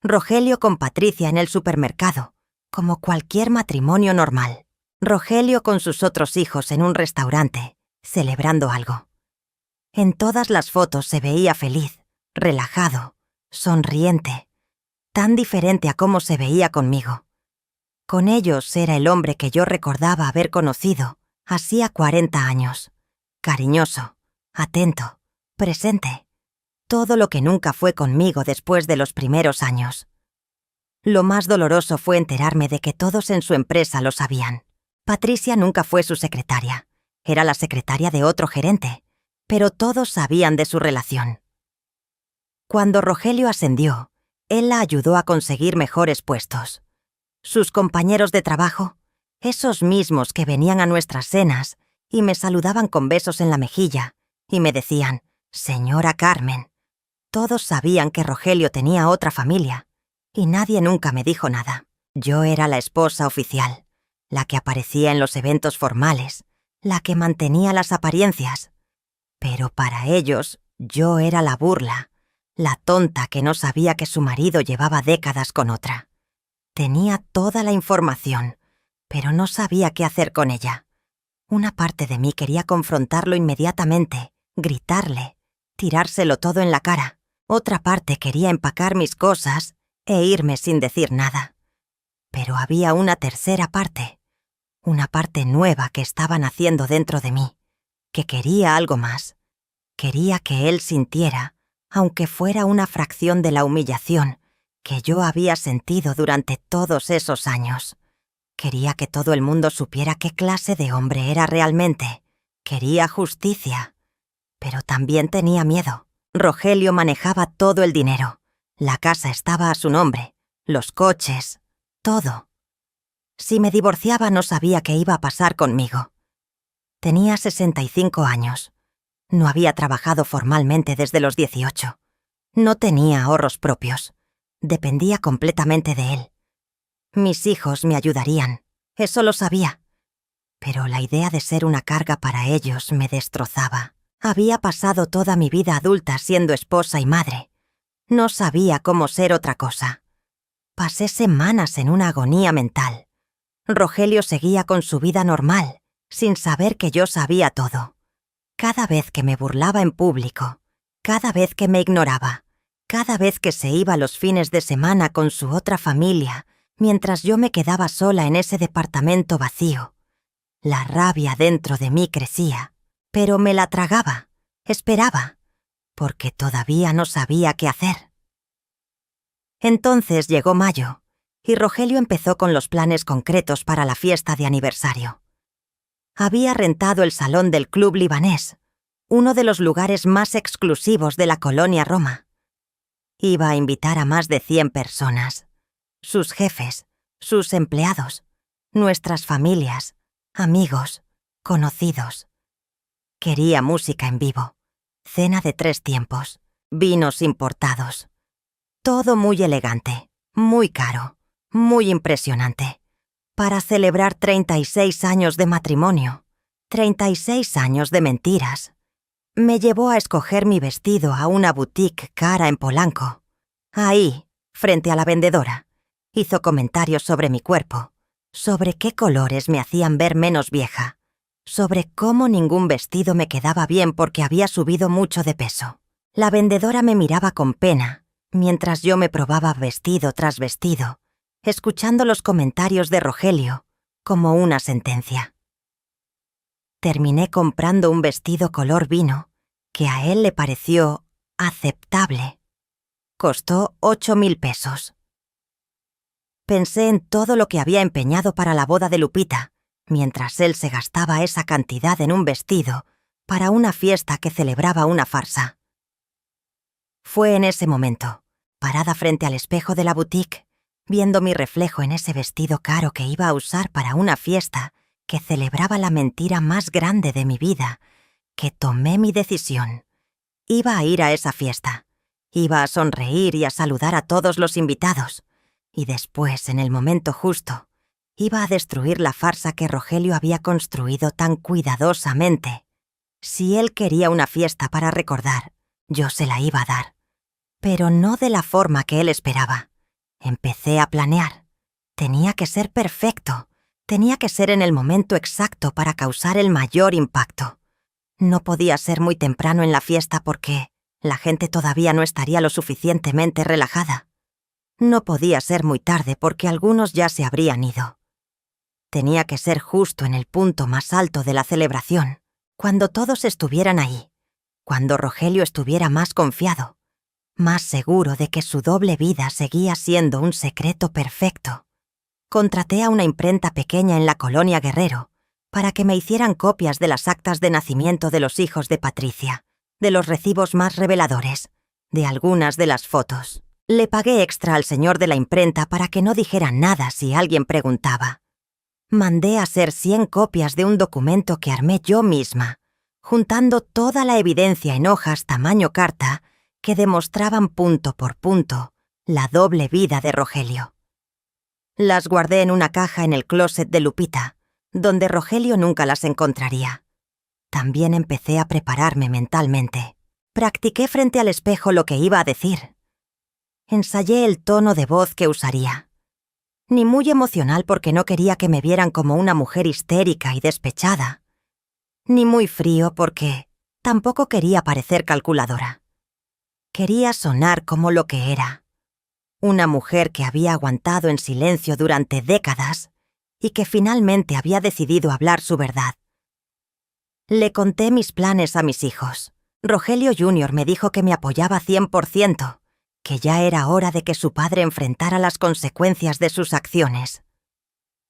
Rogelio con Patricia en el supermercado, como cualquier matrimonio normal. Rogelio con sus otros hijos en un restaurante, celebrando algo. En todas las fotos se veía feliz, relajado, sonriente, tan diferente a cómo se veía conmigo. Con ellos era el hombre que yo recordaba haber conocido hacía 40 años. Cariñoso, atento, presente. Todo lo que nunca fue conmigo después de los primeros años. Lo más doloroso fue enterarme de que todos en su empresa lo sabían. Patricia nunca fue su secretaria. Era la secretaria de otro gerente, pero todos sabían de su relación. Cuando Rogelio ascendió, él la ayudó a conseguir mejores puestos. Sus compañeros de trabajo, esos mismos que venían a nuestras cenas y me saludaban con besos en la mejilla y me decían, «Señora Carmen». Todos sabían que Rogelio tenía otra familia, y nadie nunca me dijo nada. Yo era la esposa oficial, la que aparecía en los eventos formales, la que mantenía las apariencias. Pero para ellos, yo era la burla, la tonta que no sabía que su marido llevaba décadas con otra. Tenía toda la información, pero no sabía qué hacer con ella. Una parte de mí quería confrontarlo inmediatamente, gritarle, tirárselo todo en la cara. Otra parte quería empacar mis cosas e irme sin decir nada. Pero había una tercera parte, una parte nueva que estaba naciendo dentro de mí, que quería algo más. Quería que él sintiera, aunque fuera una fracción de la humillación que yo había sentido durante todos esos años. Quería que todo el mundo supiera qué clase de hombre era realmente. Quería justicia, pero también tenía miedo. Rogelio manejaba todo el dinero. La casa estaba a su nombre, los coches, todo. Si me divorciaba no sabía qué iba a pasar conmigo. Tenía 65 años. No había trabajado formalmente desde los 18. No tenía ahorros propios. Dependía completamente de él. Mis hijos me ayudarían, eso lo sabía. Pero la idea de ser una carga para ellos me destrozaba. Había pasado toda mi vida adulta siendo esposa y madre. No sabía cómo ser otra cosa. Pasé semanas en una agonía mental. Rogelio seguía con su vida normal, sin saber que yo sabía todo. Cada vez que me burlaba en público, Cada vez que me ignoraba, cada vez que se iba los fines de semana con su otra familia, mientras yo me quedaba sola en ese departamento vacío. La rabia dentro de mí crecía, pero me la tragaba, esperaba, porque todavía no sabía qué hacer. Entonces llegó mayo, y Rogelio empezó con los planes concretos para la fiesta de aniversario. Había rentado el salón del Club Libanés, uno de los lugares más exclusivos de la colonia Roma. Iba a invitar a más de 100 personas, sus jefes, sus empleados, nuestras familias, amigos, conocidos. Quería música en vivo, cena de 3 tiempos, vinos importados. Todo muy elegante, muy caro, muy impresionante. Para celebrar 36 años de matrimonio, 36 años de mentiras. Me llevó a escoger mi vestido a una boutique cara en Polanco. Ahí, frente a la vendedora, hizo comentarios sobre mi cuerpo, sobre qué colores me hacían ver menos vieja, sobre cómo ningún vestido me quedaba bien porque había subido mucho de peso. La vendedora me miraba con pena, mientras yo me probaba vestido tras vestido, escuchando los comentarios de Rogelio como una sentencia. Terminé comprando un vestido color vino, que a él le pareció aceptable. Costó 8.000 pesos. Pensé en todo lo que había empeñado para la boda de Lupita, mientras él se gastaba esa cantidad en un vestido para una fiesta que celebraba una farsa. Fue en ese momento, parada frente al espejo de la boutique, viendo mi reflejo en ese vestido caro que iba a usar para una fiesta que celebraba la mentira más grande de mi vida, que tomé mi decisión. Iba a ir a esa fiesta. Iba a sonreír y a saludar a todos los invitados. Y después, en el momento justo, iba a destruir la farsa que Rogelio había construido tan cuidadosamente. Si él quería una fiesta para recordar, yo se la iba a dar. Pero no de la forma que él esperaba. Empecé a planear. Tenía que ser perfecto. Tenía que ser en el momento exacto para causar el mayor impacto. No podía ser muy temprano en la fiesta porque la gente todavía no estaría lo suficientemente relajada. No podía ser muy tarde porque algunos ya se habrían ido. Tenía que ser justo en el punto más alto de la celebración, cuando todos estuvieran ahí, cuando Rogelio estuviera más confiado, más seguro de que su doble vida seguía siendo un secreto perfecto. Contraté a una imprenta pequeña en la colonia Guerrero para que me hicieran copias de las actas de nacimiento de los hijos de Patricia, de los recibos más reveladores, de algunas de las fotos. Le pagué extra al señor de la imprenta para que no dijera nada si alguien preguntaba. Mandé a hacer 100 copias de un documento que armé yo misma, juntando toda la evidencia en hojas tamaño carta que demostraban punto por punto la doble vida de Rogelio. Las guardé en una caja en el closet de Lupita, donde Rogelio nunca las encontraría. También empecé a prepararme mentalmente. Practiqué frente al espejo lo que iba a decir. Ensayé el tono de voz que usaría. Ni muy emocional porque no quería que me vieran como una mujer histérica y despechada. Ni muy frío porque tampoco quería parecer calculadora. Quería sonar como lo que era. Una mujer que había aguantado en silencio durante décadas y que finalmente había decidido hablar su verdad. Le conté mis planes a mis hijos. Rogelio Jr. me dijo que me apoyaba 100%, que ya era hora de que su padre enfrentara las consecuencias de sus acciones.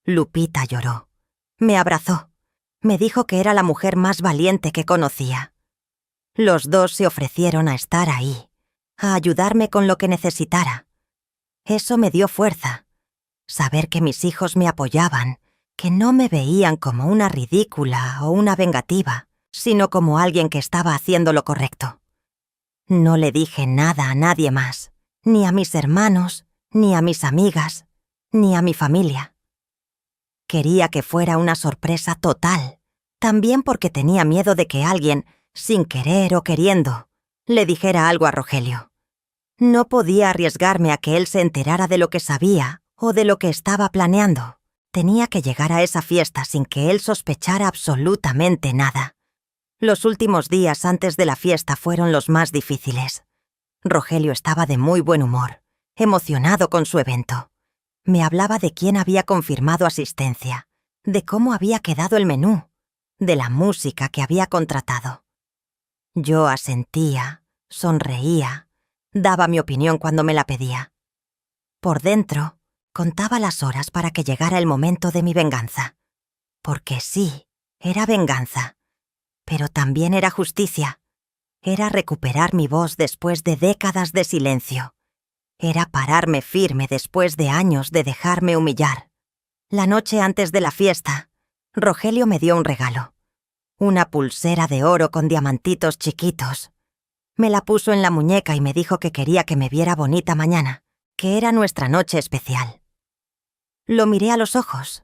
Lupita lloró. Me abrazó. Me dijo que era la mujer más valiente que conocía. Los dos se ofrecieron a estar ahí, a ayudarme con lo que necesitara. Eso me dio fuerza. Saber que mis hijos me apoyaban, que no me veían como una ridícula o una vengativa, sino como alguien que estaba haciendo lo correcto. No le dije nada a nadie más, ni a mis hermanos, ni a mis amigas, ni a mi familia. Quería que fuera una sorpresa total, también porque tenía miedo de que alguien, sin querer o queriendo, le dijera algo a Rogelio. No podía arriesgarme a que él se enterara de lo que sabía o de lo que estaba planeando. Tenía que llegar a esa fiesta sin que él sospechara absolutamente nada. Los últimos días antes de la fiesta fueron los más difíciles. Rogelio estaba de muy buen humor, emocionado con su evento. Me hablaba de quién había confirmado asistencia, de cómo había quedado el menú, de la música que había contratado. Yo asentía, sonreía, daba mi opinión cuando me la pedía. Por dentro, contaba las horas para que llegara el momento de mi venganza. Porque sí, era venganza, pero también era justicia. Era recuperar mi voz después de décadas de silencio. Era pararme firme después de años de dejarme humillar. La noche antes de la fiesta, Rogelio me dio un regalo. Una pulsera de oro con diamantitos chiquitos. Me la puso en la muñeca y me dijo que quería que me viera bonita mañana, que era nuestra noche especial. Lo miré a los ojos.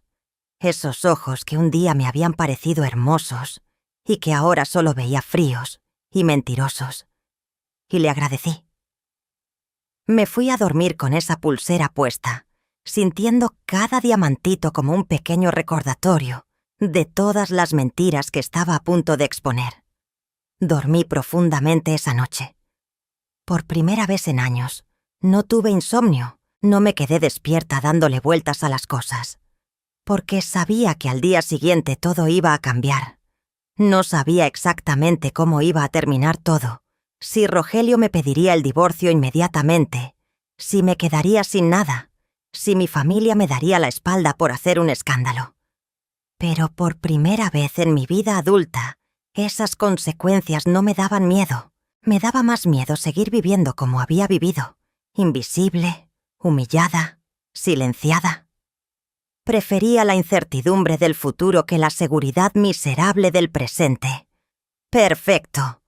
Esos ojos que un día me habían parecido hermosos y que ahora solo veía fríos y mentirosos. Y le agradecí. Me fui a dormir con esa pulsera puesta, sintiendo cada diamantito como un pequeño recordatorio de todas las mentiras que estaba a punto de exponer. Dormí profundamente esa noche. Por primera vez en años, no tuve insomnio, no me quedé despierta dándole vueltas a las cosas, porque sabía que al día siguiente todo iba a cambiar. No sabía exactamente cómo iba a terminar todo, si Rogelio me pediría el divorcio inmediatamente, si me quedaría sin nada, si mi familia me daría la espalda por hacer un escándalo. Pero por primera vez en mi vida adulta, esas consecuencias no me daban miedo. Me daba más miedo seguir viviendo como había vivido, invisible, humillada, silenciada. Prefería la incertidumbre del futuro que la seguridad miserable del presente. Perfecto.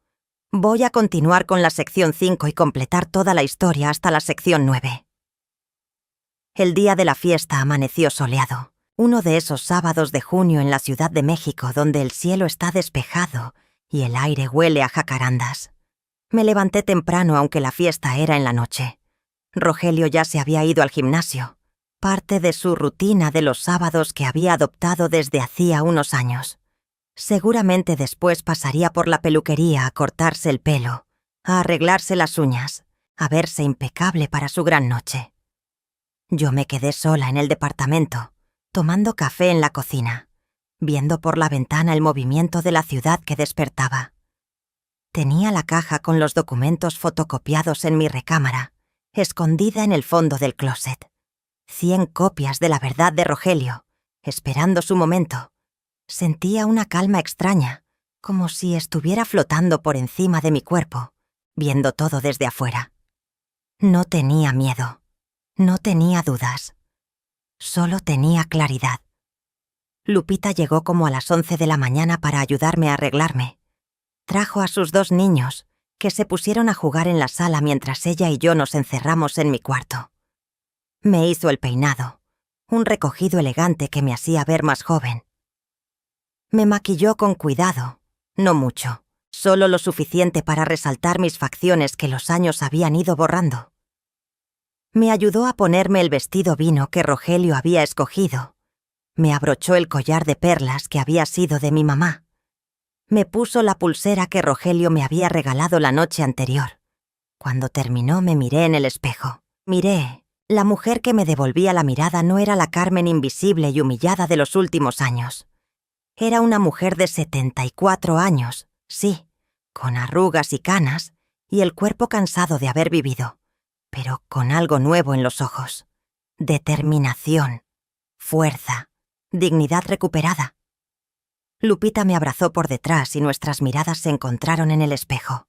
Voy a continuar con la sección 5 y completar toda la historia hasta la sección 9. El día de la fiesta amaneció soleado. Uno de esos sábados de junio en la Ciudad de México donde el cielo está despejado y el aire huele a jacarandas. Me levanté temprano aunque la fiesta era en la noche. Rogelio ya se había ido al gimnasio, parte de su rutina de los sábados que había adoptado desde hacía unos años. Seguramente después pasaría por la peluquería a cortarse el pelo, a arreglarse las uñas, a verse impecable para su gran noche. Yo me quedé sola en el departamento, tomando café en la cocina, viendo por la ventana el movimiento de la ciudad que despertaba. Tenía la caja con los documentos fotocopiados en mi recámara, escondida en el fondo del closet. 100 copias de la verdad de Rogelio, esperando su momento. Sentía una calma extraña, como si estuviera flotando por encima de mi cuerpo, viendo todo desde afuera. No tenía miedo, no tenía dudas, solo tenía claridad. Lupita llegó como a las 11 de la mañana para ayudarme a arreglarme. Trajo a sus 2 niños, que se pusieron a jugar en la sala mientras ella y yo nos encerramos en mi cuarto. Me hizo el peinado, un recogido elegante que me hacía ver más joven. Me maquilló con cuidado, no mucho, solo lo suficiente para resaltar mis facciones que los años habían ido borrando. Me ayudó a ponerme el vestido vino que Rogelio había escogido. Me abrochó el collar de perlas que había sido de mi mamá. Me puso la pulsera que Rogelio me había regalado la noche anterior. Cuando terminó me miré en el espejo. Miré. La mujer que me devolvía la mirada no era la Carmen invisible y humillada de los últimos años. Era una mujer de 74 años, sí, con arrugas y canas y el cuerpo cansado de haber vivido, pero con algo nuevo en los ojos. Determinación, fuerza, dignidad recuperada. Lupita me abrazó por detrás y nuestras miradas se encontraron en el espejo.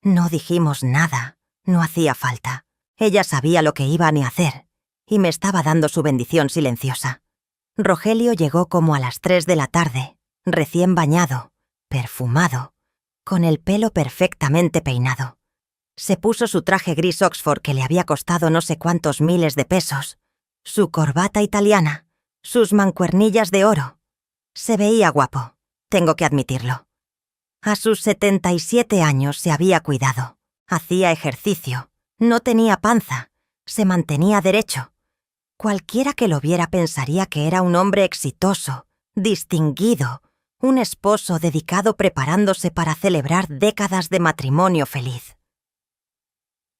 No dijimos nada, no hacía falta. Ella sabía lo que iban a hacer y me estaba dando su bendición silenciosa. Rogelio llegó como a las 3 de la tarde, recién bañado, perfumado, con el pelo perfectamente peinado. Se puso su traje gris Oxford que le había costado no sé cuántos miles de pesos, su corbata italiana, sus mancuernillas de oro. Se veía guapo, tengo que admitirlo. A sus 77 años se había cuidado, hacía ejercicio, no tenía panza, se mantenía derecho. Cualquiera que lo viera pensaría que era un hombre exitoso, distinguido, un esposo dedicado preparándose para celebrar décadas de matrimonio feliz.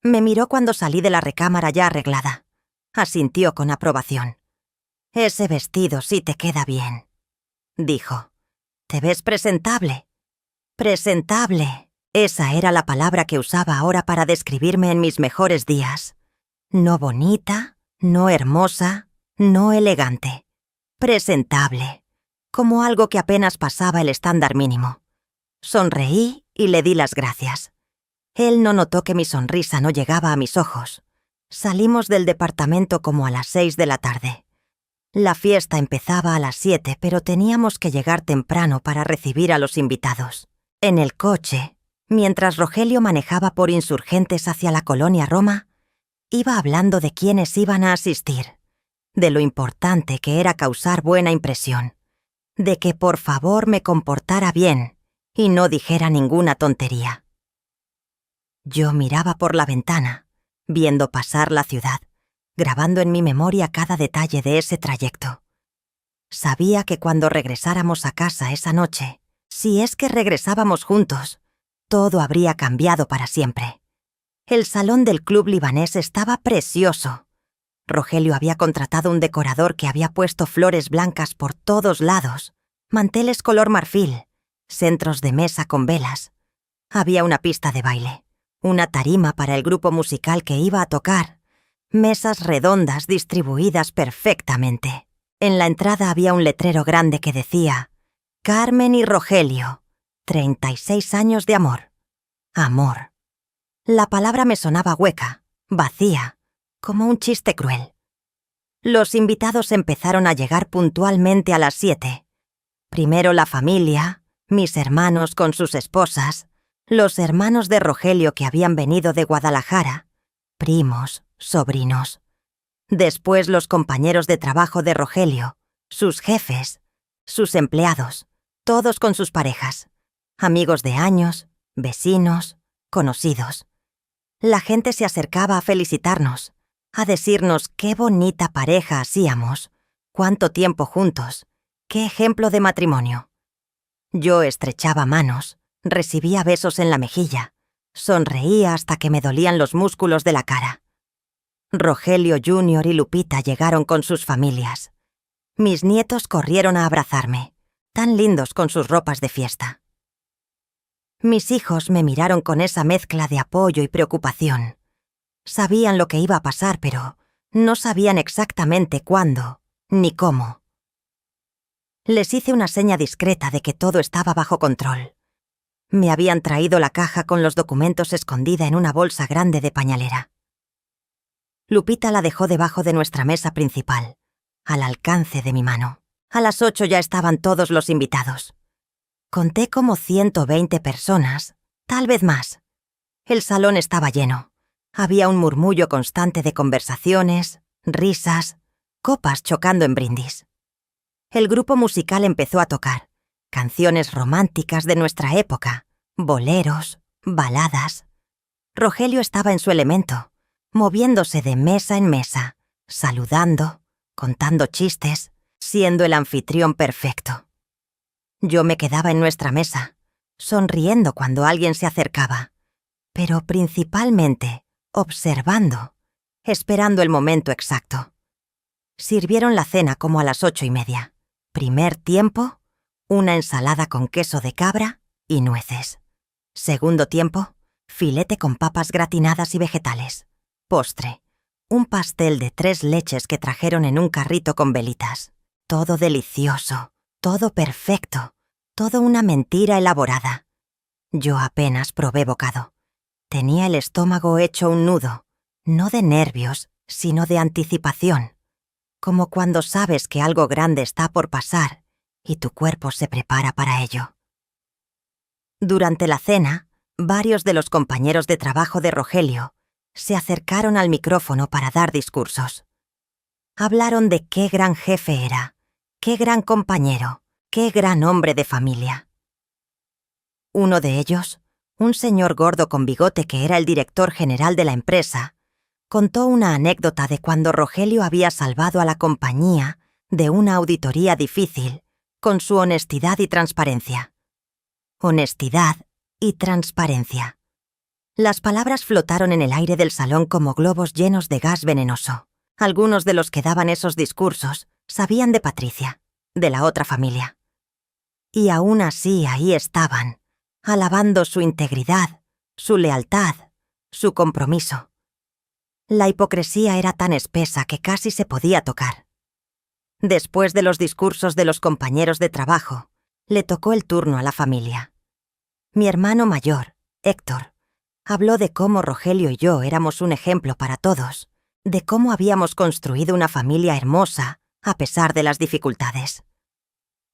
Me miró cuando salí de la recámara ya arreglada. Asintió con aprobación. «Ese vestido sí te queda bien», dijo. «Te ves presentable». Presentable. Esa era la palabra que usaba ahora para describirme en mis mejores días. No bonita, no hermosa, no elegante. Presentable. Como algo que apenas pasaba el estándar mínimo. Sonreí y le di las gracias. Él no notó que mi sonrisa no llegaba a mis ojos. Salimos del departamento como a las 6 de la tarde. La fiesta empezaba a las 7, pero teníamos que llegar temprano para recibir a los invitados. En el coche, mientras Rogelio manejaba por Insurgentes hacia la colonia Roma, iba hablando de quiénes iban a asistir, de lo importante que era causar buena impresión, de que por favor me comportara bien y no dijera ninguna tontería. Yo miraba por la ventana, viendo pasar la ciudad, grabando en mi memoria cada detalle de ese trayecto. Sabía que cuando regresáramos a casa esa noche, si es que regresábamos juntos, todo habría cambiado para siempre. El salón del club libanés estaba precioso. Rogelio había contratado un decorador que había puesto flores blancas por todos lados, manteles color marfil, centros de mesa con velas. Había una pista de baile, una tarima para el grupo musical que iba a tocar, mesas redondas distribuidas perfectamente. En la entrada había un letrero grande que decía: Carmen y Rogelio, 36 años de amor. Amor. La palabra me sonaba hueca, vacía, como un chiste cruel. Los invitados empezaron a llegar puntualmente a las 7. Primero la familia, mis hermanos con sus esposas, los hermanos de Rogelio que habían venido de Guadalajara, primos, sobrinos. Después los compañeros de trabajo de Rogelio, sus jefes, sus empleados, todos con sus parejas, amigos de años, vecinos, conocidos. La gente se acercaba a felicitarnos, a decirnos qué bonita pareja hacíamos, cuánto tiempo juntos, qué ejemplo de matrimonio. Yo estrechaba manos, recibía besos en la mejilla, sonreía hasta que me dolían los músculos de la cara. Rogelio Jr. y Lupita llegaron con sus familias. Mis nietos corrieron a abrazarme, tan lindos con sus ropas de fiesta. Mis hijos me miraron con esa mezcla de apoyo y preocupación. Sabían lo que iba a pasar, pero no sabían exactamente cuándo ni cómo. Les hice una seña discreta de que todo estaba bajo control. Me habían traído la caja con los documentos escondida en una bolsa grande de pañalera. Lupita la dejó debajo de nuestra mesa principal, al alcance de mi mano. A las 8 ya estaban todos los invitados. Conté como 120 personas, tal vez más. El salón estaba lleno. Había un murmullo constante de conversaciones, risas, copas chocando en brindis. El grupo musical empezó a tocar canciones románticas de nuestra época, boleros, baladas. Rogelio estaba en su elemento, moviéndose de mesa en mesa, saludando, contando chistes, siendo el anfitrión perfecto. Yo me quedaba en nuestra mesa, sonriendo cuando alguien se acercaba, pero principalmente observando, esperando el momento exacto. Sirvieron la cena como a las 8:30. Primer tiempo, una ensalada con queso de cabra y nueces. Segundo tiempo, filete con papas gratinadas y vegetales. Postre, un pastel de 3 leches que trajeron en un carrito con velitas. Todo delicioso, todo perfecto, todo una mentira elaborada. Yo apenas probé bocado. Tenía el estómago hecho un nudo, no de nervios, sino de anticipación. Como cuando sabes que algo grande está por pasar y tu cuerpo se prepara para ello. Durante la cena, varios de los compañeros de trabajo de Rogelio se acercaron al micrófono para dar discursos. Hablaron de qué gran jefe era, qué gran compañero, qué gran hombre de familia. Uno de ellos, un señor gordo con bigote que era el director general de la empresa, contó una anécdota de cuando Rogelio había salvado a la compañía de una auditoría difícil con su honestidad y transparencia. Honestidad y transparencia. Las palabras flotaron en el aire del salón como globos llenos de gas venenoso. Algunos de los que daban esos discursos sabían de Patricia, de la otra familia. Y aún así ahí estaban, alabando su integridad, su lealtad, su compromiso. La hipocresía era tan espesa que casi se podía tocar. Después de los discursos de los compañeros de trabajo, le tocó el turno a la familia. Mi hermano mayor, Héctor, habló de cómo Rogelio y yo éramos un ejemplo para todos, de cómo habíamos construido una familia hermosa a pesar de las dificultades.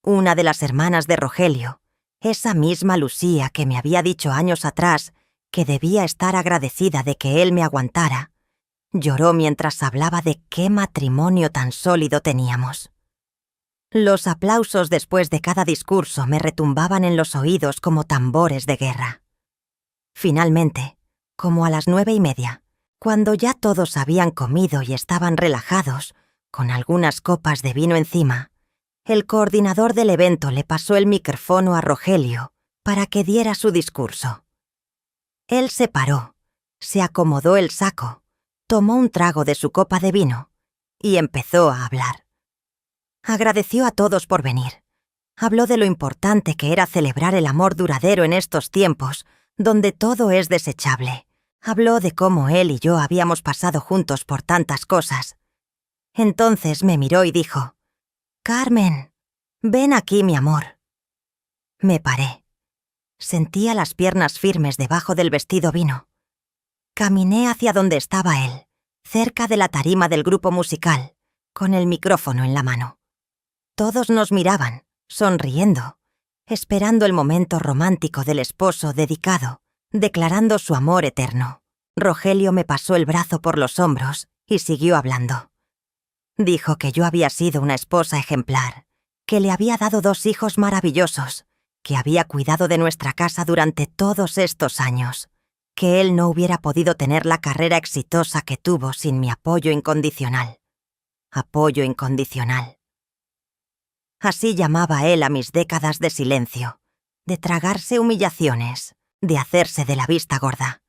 Una de las hermanas de Rogelio, esa misma Lucía que me había dicho años atrás que debía estar agradecida de que él me aguantara, lloró mientras hablaba de qué matrimonio tan sólido teníamos. Los aplausos después de cada discurso me retumbaban en los oídos como tambores de guerra. Finalmente, como a las 9:30, cuando ya todos habían comido y estaban relajados, con algunas copas de vino encima, el coordinador del evento le pasó el micrófono a Rogelio para que diera su discurso. Él se paró, se acomodó el saco, tomó un trago de su copa de vino y empezó a hablar. Agradeció a todos por venir. Habló de lo importante que era celebrar el amor duradero en estos tiempos, donde todo es desechable. Habló de cómo él y yo habíamos pasado juntos por tantas cosas. Entonces me miró y dijo: «Carmen, ven aquí, mi amor». Me paré. Sentía las piernas firmes debajo del vestido vino. Caminé hacia donde estaba él, cerca de la tarima del grupo musical, con el micrófono en la mano. Todos nos miraban, sonriendo, esperando el momento romántico del esposo dedicado, declarando su amor eterno. Rogelio me pasó el brazo por los hombros y siguió hablando. Dijo que yo había sido una esposa ejemplar, que le había dado 2 hijos maravillosos, que había cuidado de nuestra casa durante todos estos años, que él no hubiera podido tener la carrera exitosa que tuvo sin mi apoyo incondicional. Apoyo incondicional. Así llamaba él a mis décadas de silencio, de tragarse humillaciones, de hacerse de la vista gorda.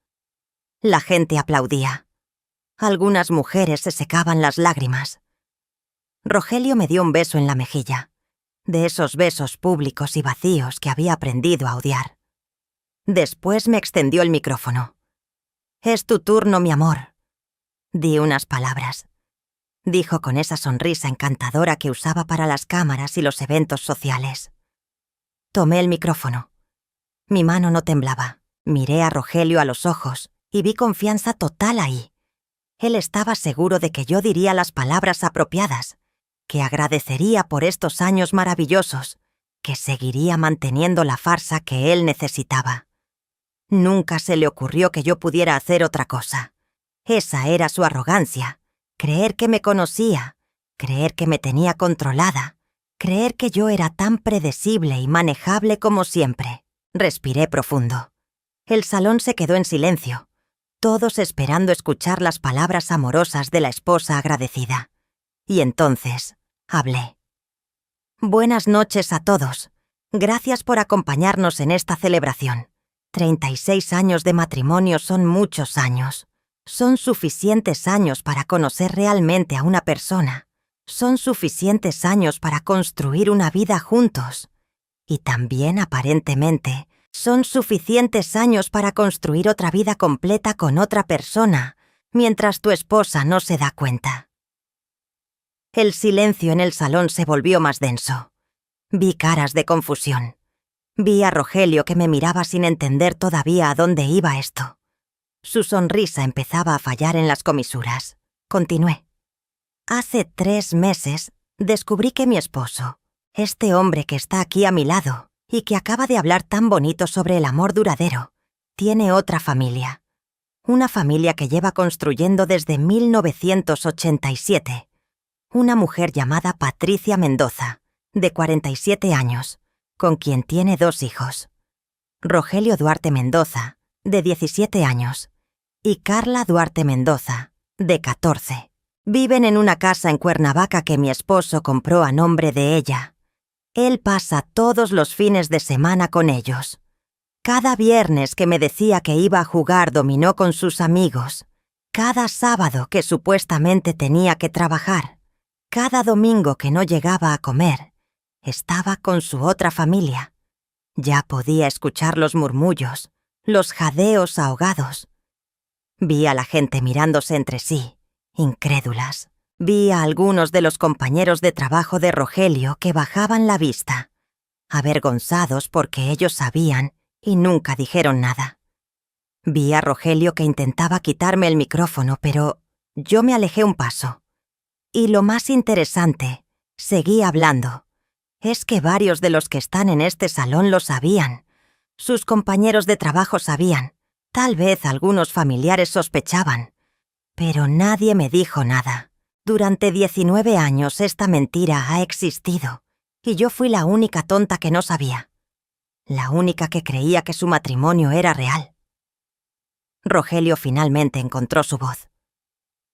La gente aplaudía. Algunas mujeres se secaban las lágrimas. Rogelio me dio un beso en la mejilla, de esos besos públicos y vacíos que había aprendido a odiar. Después me extendió el micrófono. «Es tu turno, mi amor». Di unas palabras. Dijo con esa sonrisa encantadora que usaba para las cámaras y los eventos sociales. Tomé el micrófono. Mi mano no temblaba. Miré a Rogelio a los ojos y vi confianza total ahí. Él estaba seguro de que yo diría las palabras apropiadas, que agradecería por estos años maravillosos, que seguiría manteniendo la farsa que él necesitaba. Nunca se le ocurrió que yo pudiera hacer otra cosa. Esa era su arrogancia. Creer que me conocía, creer que me tenía controlada, creer que yo era tan predecible y manejable como siempre. Respiré profundo. El salón se quedó en silencio, todos esperando escuchar las palabras amorosas de la esposa agradecida. Y entonces hablé. «Buenas noches a todos. Gracias por acompañarnos en esta celebración. 36 años de matrimonio son muchos años. Son suficientes años para conocer realmente a una persona. Son suficientes años para construir una vida juntos. Y también, aparentemente, son suficientes años para construir otra vida completa con otra persona, mientras tu esposa no se da cuenta». El silencio en el salón se volvió más denso. Vi caras de confusión. Vi a Rogelio que me miraba sin entender todavía a dónde iba esto. Su sonrisa empezaba a fallar en las comisuras. Continué. Hace 3 meses descubrí que mi esposo, este hombre que está aquí a mi lado y que acaba de hablar tan bonito sobre el amor duradero, tiene otra familia. Una familia que lleva construyendo desde 1987. Una mujer llamada Patricia Mendoza, de 47 años, con quien tiene 2 hijos. Rogelio Duarte Mendoza, de 17 años, y Carla Duarte Mendoza, de 14. Viven en una casa en Cuernavaca que mi esposo compró a nombre de ella. Él pasa todos los fines de semana con ellos. Cada viernes que me decía que iba a jugar dominó con sus amigos. Cada sábado que supuestamente tenía que trabajar. Cada domingo que no llegaba a comer. Estaba con su otra familia. Ya podía escuchar los murmullos, los jadeos ahogados. Vi a la gente mirándose entre sí, incrédulas. Vi a algunos de los compañeros de trabajo de Rogelio que bajaban la vista, avergonzados porque ellos sabían y nunca dijeron nada. Vi a Rogelio que intentaba quitarme el micrófono, pero yo me alejé un paso. Y lo más interesante, seguí hablando. Es que varios de los que están en este salón lo sabían. Sus compañeros de trabajo sabían. Tal vez algunos familiares sospechaban. Pero nadie me dijo nada. Durante 19 años esta mentira ha existido. Y yo fui la única tonta que no sabía. La única que creía que su matrimonio era real. Rogelio finalmente encontró su voz.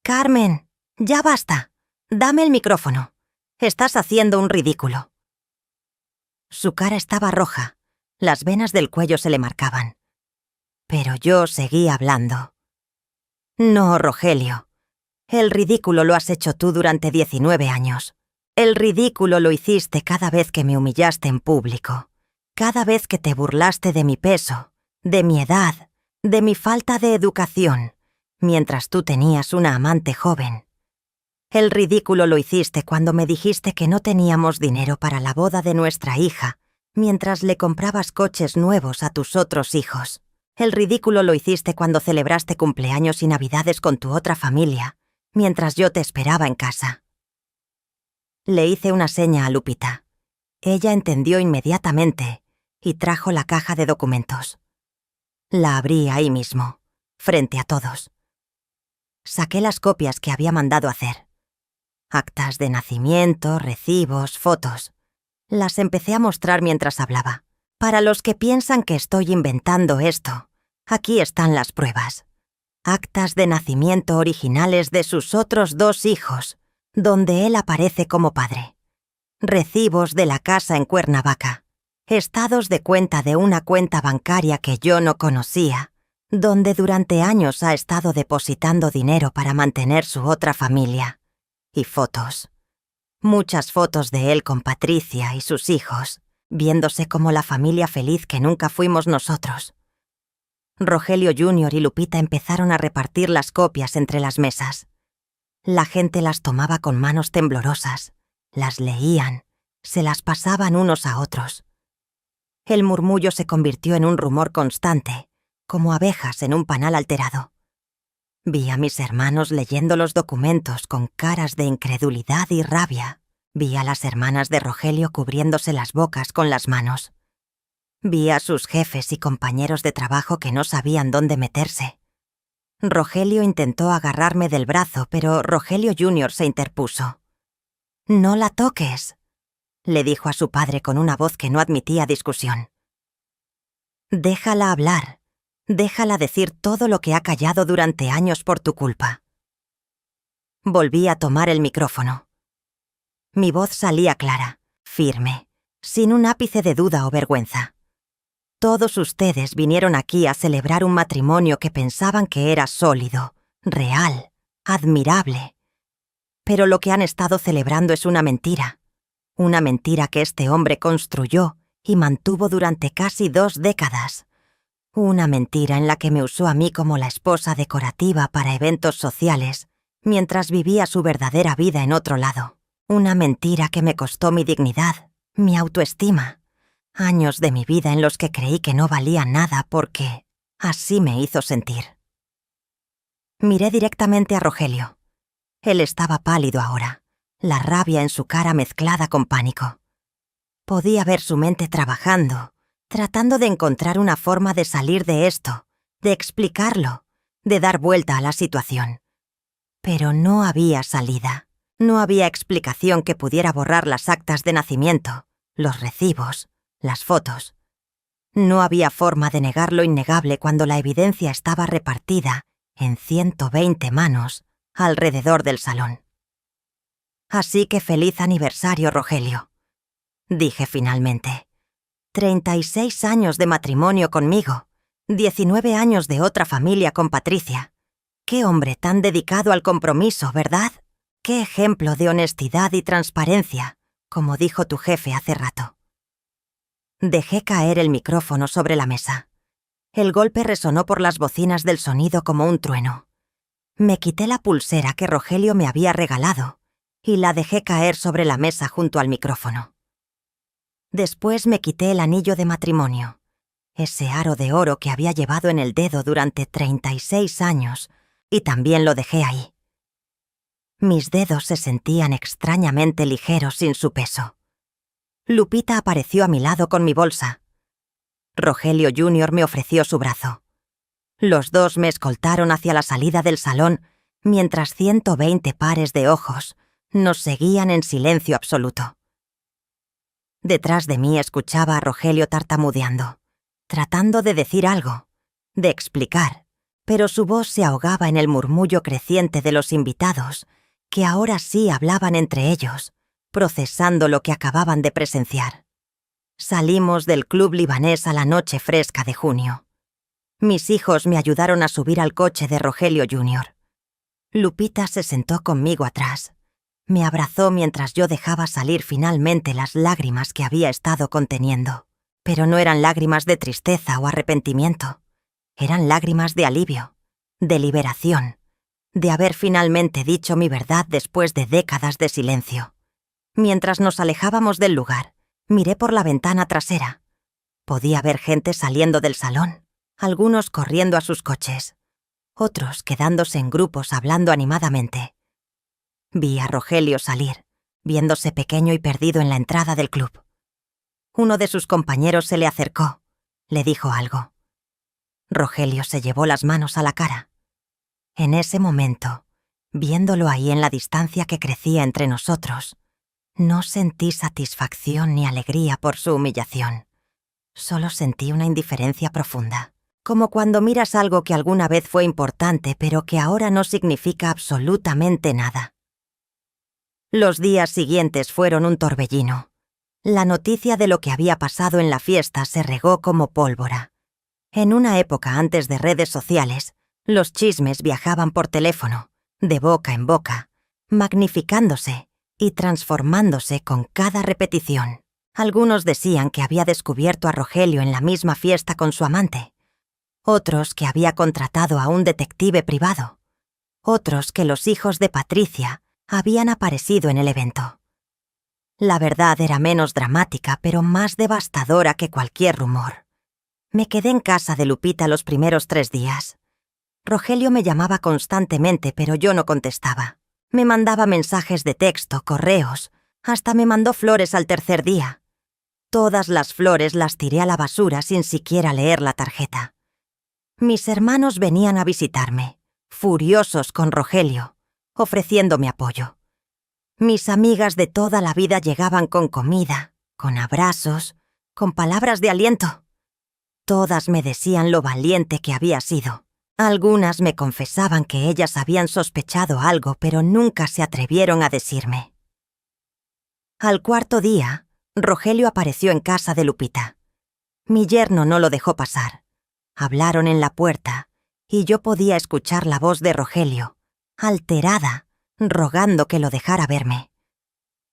«Carmen, ya basta. Dame el micrófono. Estás haciendo un ridículo». Su cara estaba roja, las venas del cuello se le marcaban. Pero yo seguí hablando. «No, Rogelio. El ridículo lo has hecho tú durante 19 años. El ridículo lo hiciste cada vez que me humillaste en público. Cada vez que te burlaste de mi peso, de mi edad, de mi falta de educación, mientras tú tenías una amante joven. El ridículo lo hiciste cuando me dijiste que no teníamos dinero para la boda de nuestra hija, mientras le comprabas coches nuevos a tus otros hijos. El ridículo lo hiciste cuando celebraste cumpleaños y navidades con tu otra familia, mientras yo te esperaba en casa». Le hice una seña a Lupita. Ella entendió inmediatamente y trajo la caja de documentos. La abrí ahí mismo, frente a todos. Saqué las copias que había mandado hacer. Actas de nacimiento, recibos, fotos. Las empecé a mostrar mientras hablaba. Para los que piensan que estoy inventando esto, aquí están las pruebas. Actas de nacimiento originales de sus otros 2 hijos, donde él aparece como padre. Recibos de la casa en Cuernavaca. Estados de cuenta de una cuenta bancaria que yo no conocía, donde durante años ha estado depositando dinero para mantener su otra familia. Y fotos. Muchas fotos de él con Patricia y sus hijos, viéndose como la familia feliz que nunca fuimos nosotros. Rogelio Jr. y Lupita empezaron a repartir las copias entre las mesas. La gente las tomaba con manos temblorosas, las leían, se las pasaban unos a otros. El murmullo se convirtió en un rumor constante, como abejas en un panal alterado. Vi a mis hermanos leyendo los documentos con caras de incredulidad y rabia. Vi a las hermanas de Rogelio cubriéndose las bocas con las manos. Vi a sus jefes y compañeros de trabajo que no sabían dónde meterse. Rogelio intentó agarrarme del brazo, pero Rogelio Jr. se interpuso. «No la toques», le dijo a su padre con una voz que no admitía discusión. «Déjala hablar. Déjala decir todo lo que ha callado durante años por tu culpa». Volví a tomar el micrófono. Mi voz salía clara, firme, sin un ápice de duda o vergüenza. Todos ustedes vinieron aquí a celebrar un matrimonio que pensaban que era sólido, real, admirable. Pero lo que han estado celebrando es una mentira que este hombre construyó y mantuvo durante casi 2 décadas. Una mentira en la que me usó a mí como la esposa decorativa para eventos sociales, mientras vivía su verdadera vida en otro lado. Una mentira que me costó mi dignidad, mi autoestima. Años de mi vida en los que creí que no valía nada porque así me hizo sentir. Miré directamente a Rogelio. Él estaba pálido ahora, la rabia en su cara mezclada con pánico. Podía ver su mente trabajando, tratando de encontrar una forma de salir de esto, de explicarlo, de dar vuelta a la situación. Pero no había salida. No había explicación que pudiera borrar las actas de nacimiento, los recibos, las fotos. No había forma de negar lo innegable cuando la evidencia estaba repartida en 120 manos alrededor del salón. Así que feliz aniversario, Rogelio. dije finalmente. 36 años de matrimonio conmigo, 19 años de otra familia con Patricia. Qué hombre tan dedicado al compromiso, ¿verdad? Qué ejemplo de honestidad y transparencia, como dijo tu jefe hace rato. Dejé caer el micrófono sobre la mesa. El golpe resonó por las bocinas del sonido como un trueno. Me quité la pulsera que Rogelio me había regalado y la dejé caer sobre la mesa junto al micrófono. Después me quité el anillo de matrimonio, ese aro de oro que había llevado en el dedo durante 36 años, y también lo dejé ahí. Mis dedos se sentían extrañamente ligeros sin su peso. Lupita apareció a mi lado con mi bolsa. Rogelio Jr. me ofreció su brazo. Los dos me escoltaron hacia la salida del salón, mientras 120 pares de ojos nos seguían en silencio absoluto. Detrás de mí escuchaba a Rogelio tartamudeando, tratando de decir algo, de explicar, pero su voz se ahogaba en el murmullo creciente de los invitados, que ahora sí hablaban entre ellos, procesando lo que acababan de presenciar. Salimos del club libanés a la noche fresca de junio. Mis hijos me ayudaron a subir al coche de Rogelio Jr. Lupita se sentó conmigo atrás. Me abrazó mientras yo dejaba salir finalmente las lágrimas que había estado conteniendo. Pero no eran lágrimas de tristeza o arrepentimiento. Eran lágrimas de alivio, de liberación, de haber finalmente dicho mi verdad después de décadas de silencio. Mientras nos alejábamos del lugar, miré por la ventana trasera. Podía ver gente saliendo del salón, algunos corriendo a sus coches, otros quedándose en grupos hablando animadamente. Vi a Rogelio salir, viéndose pequeño y perdido en la entrada del club. Uno de sus compañeros se le acercó, le dijo algo. Rogelio se llevó las manos a la cara. En ese momento, viéndolo ahí en la distancia que crecía entre nosotros, no sentí satisfacción ni alegría por su humillación. Solo sentí una indiferencia profunda, como cuando miras algo que alguna vez fue importante pero que ahora no significa absolutamente nada. Los días siguientes fueron un torbellino. La noticia de lo que había pasado en la fiesta se regó como pólvora. En una época antes de redes sociales, los chismes viajaban por teléfono, de boca en boca, magnificándose y transformándose con cada repetición. Algunos decían que había descubierto a Rogelio en la misma fiesta con su amante. Otros que había contratado a un detective privado. Otros que los hijos de Patricia habían aparecido en el evento. La verdad era menos dramática, pero más devastadora que cualquier rumor. Me quedé en casa de Lupita los primeros 3 días. Rogelio me llamaba constantemente, pero yo no contestaba. Me mandaba mensajes de texto, correos, hasta me mandó flores al tercer día. Todas las flores las tiré a la basura sin siquiera leer la tarjeta. Mis hermanos venían a visitarme, furiosos con Rogelio, ofreciéndome apoyo. Mis amigas de toda la vida llegaban con comida, con abrazos, con palabras de aliento. Todas me decían lo valiente que había sido. Algunas me confesaban que ellas habían sospechado algo, pero nunca se atrevieron a decirme. Al 4.º día, Rogelio apareció en casa de Lupita. Mi yerno no lo dejó pasar. Hablaron en la puerta, y yo podía escuchar la voz de Rogelio, alterada, rogando que lo dejara verme.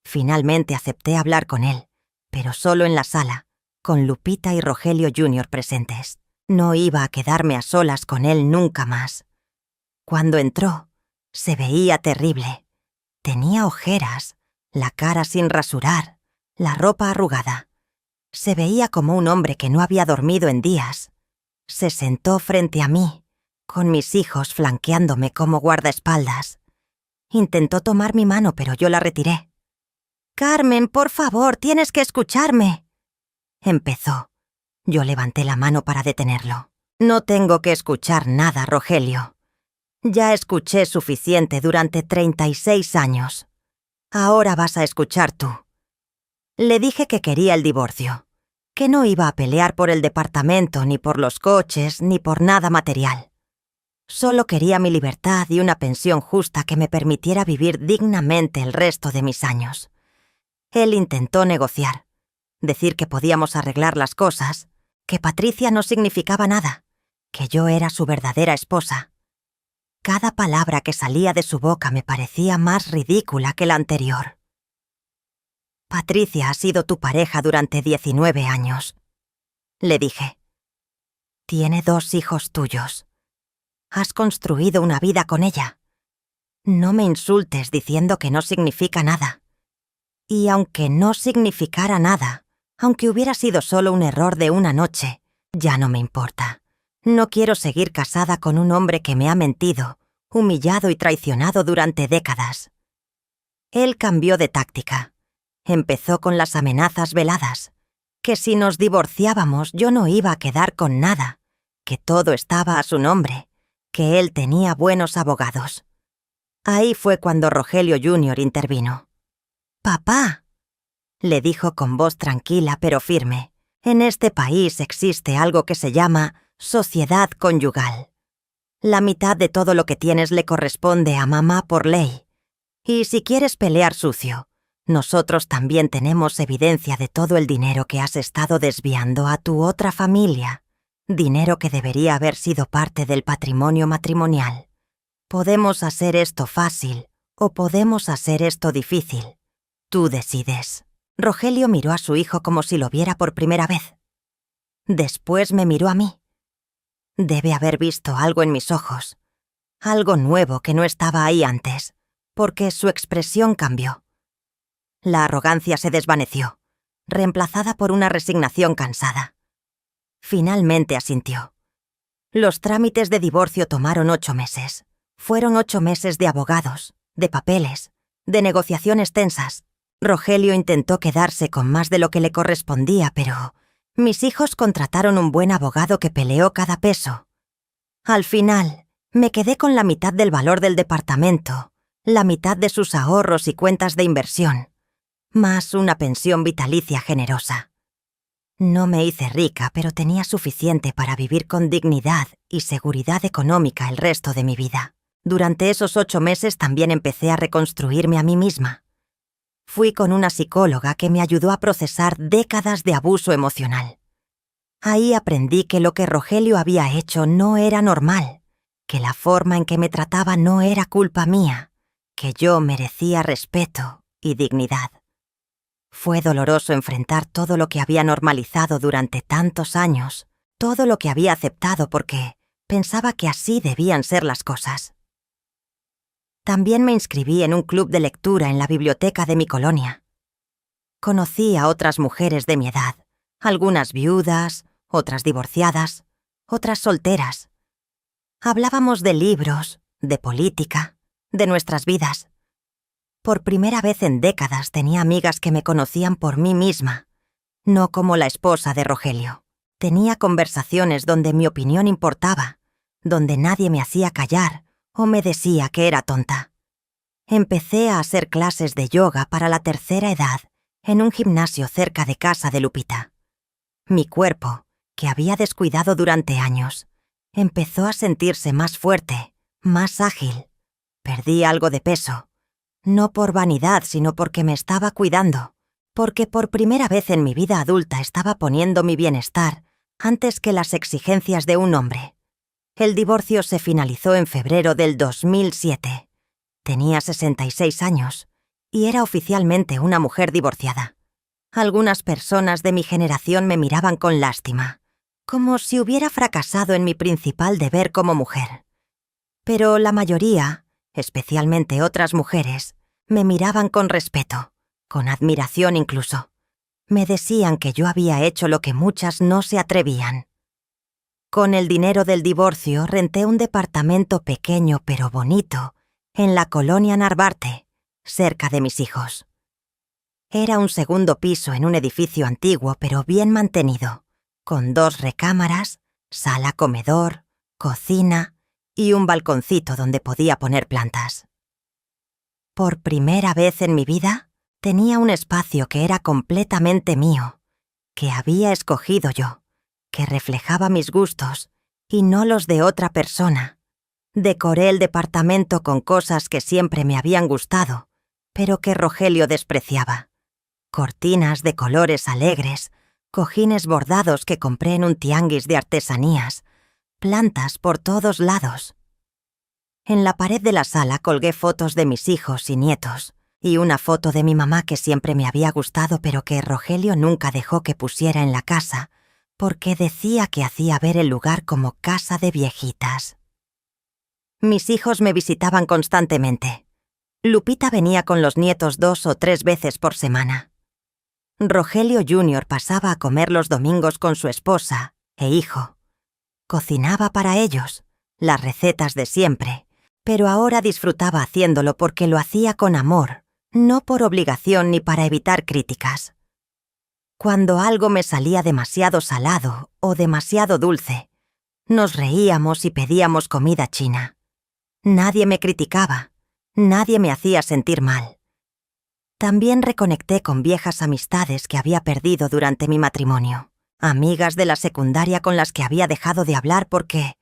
Finalmente acepté hablar con él, pero solo en la sala, con Lupita y Rogelio Jr. presentes. No iba a quedarme a solas con él nunca más. Cuando entró, se veía terrible. Tenía ojeras, la cara sin rasurar, la ropa arrugada. Se veía como un hombre que no había dormido en días. Se sentó frente a mí, con mis hijos flanqueándome como guardaespaldas. Intentó tomar mi mano, pero yo la retiré. «Carmen, por favor, tienes que escucharme», empezó. Yo levanté la mano para detenerlo. «No tengo que escuchar nada, Rogelio. Ya escuché suficiente durante 36 años. Ahora vas a escuchar tú». Le dije que quería el divorcio, que no iba a pelear por el departamento, ni por los coches, ni por nada material. Solo quería mi libertad y una pensión justa que me permitiera vivir dignamente el resto de mis años. Él intentó negociar, decir que podíamos arreglar las cosas, que Patricia no significaba nada, que yo era su verdadera esposa. Cada palabra que salía de su boca me parecía más ridícula que la anterior. Patricia ha sido tu pareja durante 19 años, le dije. Tiene 2 hijos tuyos. Has construido una vida con ella. No me insultes diciendo que no significa nada. Y aunque no significara nada, aunque hubiera sido solo un error de una noche, ya no me importa. No quiero seguir casada con un hombre que me ha mentido, humillado y traicionado durante décadas. Él cambió de táctica. Empezó con las amenazas veladas, que si nos divorciábamos yo no iba a quedar con nada, que todo estaba a su nombre, que él tenía buenos abogados. Ahí fue cuando Rogelio Jr. intervino. «Papá», le dijo con voz tranquila pero firme, «en este país existe algo que se llama sociedad conyugal. La mitad de todo lo que tienes le corresponde a mamá por ley. Y si quieres pelear sucio, nosotros también tenemos evidencia de todo el dinero que has estado desviando a tu otra familia, dinero que debería haber sido parte del patrimonio matrimonial. Podemos hacer esto fácil o podemos hacer esto difícil. Tú decides». Rogelio miró a su hijo como si lo viera por primera vez. Después me miró a mí. Debe haber visto algo en mis ojos, algo nuevo que no estaba ahí antes, porque su expresión cambió. La arrogancia se desvaneció, reemplazada por una resignación cansada. Finalmente asintió. Los trámites de divorcio tomaron 8 meses. Fueron 8 meses de abogados, de papeles, de negociaciones tensas. Rogelio intentó quedarse con más de lo que le correspondía, pero mis hijos contrataron un buen abogado que peleó cada peso. Al final, me quedé con la mitad del valor del departamento, la mitad de sus ahorros y cuentas de inversión, más una pensión vitalicia generosa. No me hice rica, pero tenía suficiente para vivir con dignidad y seguridad económica el resto de mi vida. Durante esos 8 meses también empecé a reconstruirme a mí misma. Fui con una psicóloga que me ayudó a procesar décadas de abuso emocional. Ahí aprendí que lo que Rogelio había hecho no era normal, que la forma en que me trataba no era culpa mía, que yo merecía respeto y dignidad. Fue doloroso enfrentar todo lo que había normalizado durante tantos años, todo lo que había aceptado porque pensaba que así debían ser las cosas. También me inscribí en un club de lectura en la biblioteca de mi colonia. Conocí a otras mujeres de mi edad, algunas viudas, otras divorciadas, otras solteras. Hablábamos de libros, de política, de nuestras vidas. Por primera vez en décadas tenía amigas que me conocían por mí misma, no como la esposa de Rogelio. Tenía conversaciones donde mi opinión importaba, donde nadie me hacía callar o me decía que era tonta. Empecé a hacer clases de yoga para la tercera edad en un gimnasio cerca de casa de Lupita. Mi cuerpo, que había descuidado durante años, empezó a sentirse más fuerte, más ágil. Perdí algo de peso, no por vanidad, sino porque me estaba cuidando, porque por primera vez en mi vida adulta estaba poniendo mi bienestar antes que las exigencias de un hombre. El divorcio se finalizó en febrero del 2007. Tenía 66 años y era oficialmente una mujer divorciada. Algunas personas de mi generación me miraban con lástima, como si hubiera fracasado en mi principal deber como mujer. Pero la mayoría, especialmente otras mujeres, me miraban con respeto, con admiración incluso. Me decían que yo había hecho lo que muchas no se atrevían. Con el dinero del divorcio renté un departamento pequeño pero bonito en la colonia Narvarte, cerca de mis hijos. Era un segundo piso en un edificio antiguo pero bien mantenido, con 2 recámaras, sala-comedor, cocina y un balconcito donde podía poner plantas. Por primera vez en mi vida, tenía un espacio que era completamente mío, que había escogido yo, que reflejaba mis gustos y no los de otra persona. Decoré el departamento con cosas que siempre me habían gustado, pero que Rogelio despreciaba. cortinas de colores alegres, cojines bordados que compré en un tianguis de artesanías, plantas por todos lados. En la pared de la sala colgué fotos de mis hijos y nietos, y una foto de mi mamá que siempre me había gustado pero que Rogelio nunca dejó que pusiera en la casa, porque decía que hacía ver el lugar como casa de viejitas. Mis hijos me visitaban constantemente. Lupita venía con los nietos 2 o 3 veces por semana. Rogelio Jr. pasaba a comer los domingos con su esposa e hijo. Cocinaba para ellos, las recetas de siempre, pero ahora disfrutaba haciéndolo porque lo hacía con amor, no por obligación ni para evitar críticas. Cuando algo me salía demasiado salado o demasiado dulce, nos reíamos y pedíamos comida china. Nadie me criticaba, nadie me hacía sentir mal. También reconecté con viejas amistades que había perdido durante mi matrimonio, amigas de la secundaria con las que había dejado de hablar porque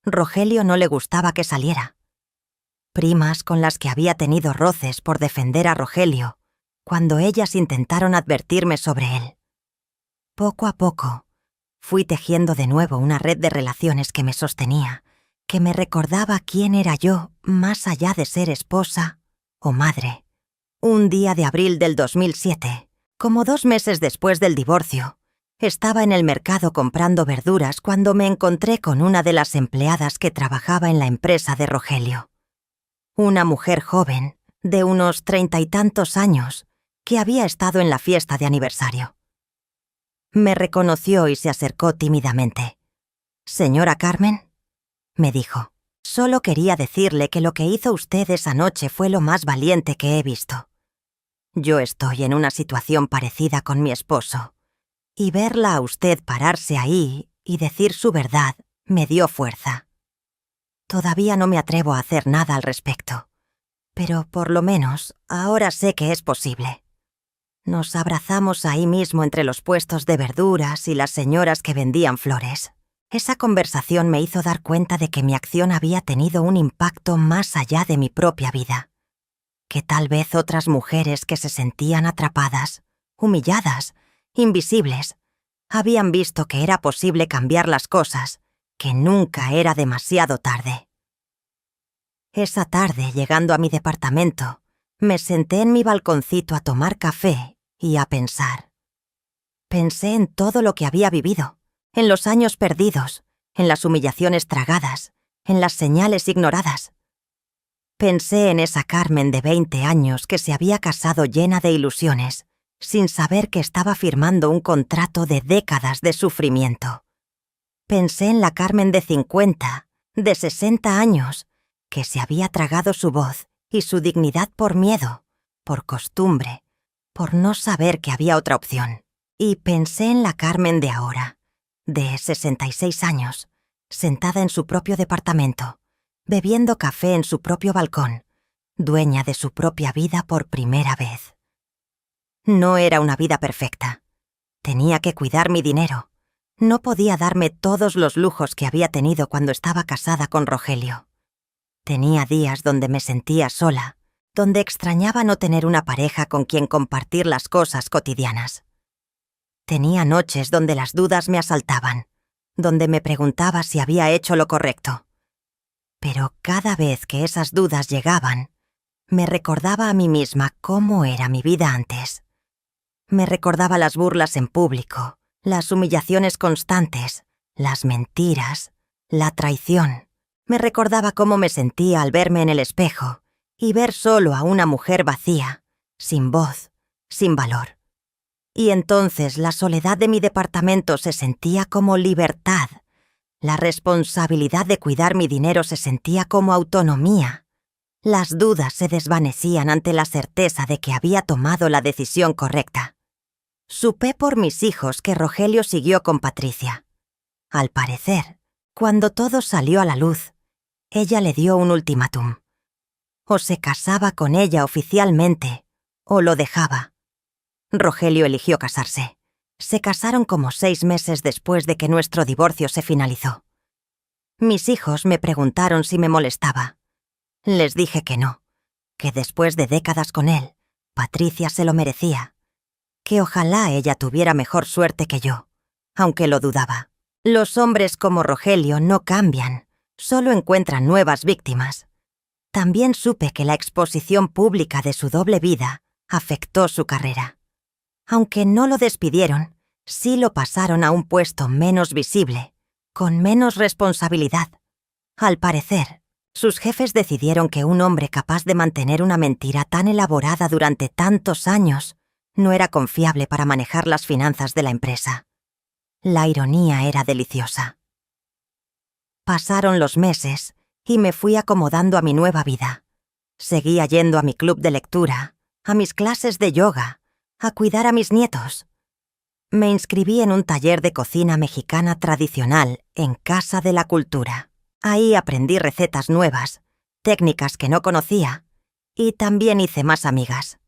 Rogelio no le gustaba que saliera. Primas con las que había tenido roces por defender a Rogelio, cuando ellas intentaron advertirme sobre él. Poco a poco, fui tejiendo de nuevo una red de relaciones que me sostenía, que me recordaba quién era yo más allá de ser esposa o madre. Un día de abril del 2007, como 2 meses después del divorcio, estaba en el mercado comprando verduras cuando me encontré con una de las empleadas que trabajaba en la empresa de Rogelio. Una mujer joven, de unos 30 y tantos años, que había estado en la fiesta de aniversario. Me reconoció y se acercó tímidamente. «Señora Carmen», me dijo, «solo quería decirle que lo que hizo usted esa noche fue lo más valiente que he visto. Yo estoy en una situación parecida con mi esposo, y verla a usted pararse ahí y decir su verdad me dio fuerza. Todavía no me atrevo a hacer nada al respecto, pero por lo menos ahora sé que es posible». Nos abrazamos ahí mismo entre los puestos de verduras y las señoras que vendían flores. Esa conversación me hizo dar cuenta de que mi acción había tenido un impacto más allá de mi propia vida. Que tal vez otras mujeres que se sentían atrapadas, humilladas, invisibles, habían visto que era posible cambiar las cosas, que nunca era demasiado tarde. Esa tarde, llegando a mi departamento, me senté en mi balconcito a tomar café y a pensar. Pensé en todo lo que había vivido, en los años perdidos, en las humillaciones tragadas, en las señales ignoradas. Pensé en esa Carmen de 20 años que se había casado llena de ilusiones, sin saber que estaba firmando un contrato de décadas de sufrimiento. Pensé en la Carmen de 50, de 60 años, que se había tragado su voz y su dignidad por miedo, por costumbre, por no saber que había otra opción. Y pensé en la Carmen de ahora, de 66 años, sentada en su propio departamento, bebiendo café en su propio balcón, dueña de su propia vida por primera vez. No era una vida perfecta. Tenía que cuidar mi dinero. No podía darme todos los lujos que había tenido cuando estaba casada con Rogelio. Tenía días donde me sentía sola, donde extrañaba no tener una pareja con quien compartir las cosas cotidianas. Tenía noches donde las dudas me asaltaban, donde me preguntaba si había hecho lo correcto. Pero cada vez que esas dudas llegaban, me recordaba a mí misma cómo era mi vida antes. Me recordaba las burlas en público, las humillaciones constantes, las mentiras, la traición. Me recordaba cómo me sentía al verme en el espejo y ver solo a una mujer vacía, sin voz, sin valor. Y entonces la soledad de mi departamento se sentía como libertad. La responsabilidad de cuidar mi dinero se sentía como autonomía. Las dudas se desvanecían ante la certeza de que había tomado la decisión correcta. Supe por mis hijos que Rogelio siguió con Patricia. Al parecer, cuando todo salió a la luz, ella le dio un ultimátum. O se casaba con ella oficialmente, o lo dejaba. Rogelio eligió casarse. Se casaron como 6 meses después de que nuestro divorcio se finalizó. Mis hijos me preguntaron si me molestaba. Les dije que no, que después de décadas con él, Patricia se lo merecía. que ojalá ella tuviera mejor suerte que yo, aunque lo dudaba. Los hombres como Rogelio no cambian, solo encuentran nuevas víctimas. También supe que la exposición pública de su doble vida afectó su carrera. Aunque no lo despidieron, sí lo pasaron a un puesto menos visible, con menos responsabilidad. Al parecer, sus jefes decidieron que un hombre capaz de mantener una mentira tan elaborada durante tantos años no era confiable para manejar las finanzas de la empresa. La ironía era deliciosa. Pasaron los meses y me fui acomodando a mi nueva vida. Seguía yendo a mi club de lectura, a mis clases de yoga, a cuidar a mis nietos. Me inscribí en un taller de cocina mexicana tradicional en Casa de la Cultura. Ahí aprendí recetas nuevas, técnicas que no conocía, y también hice más amigas.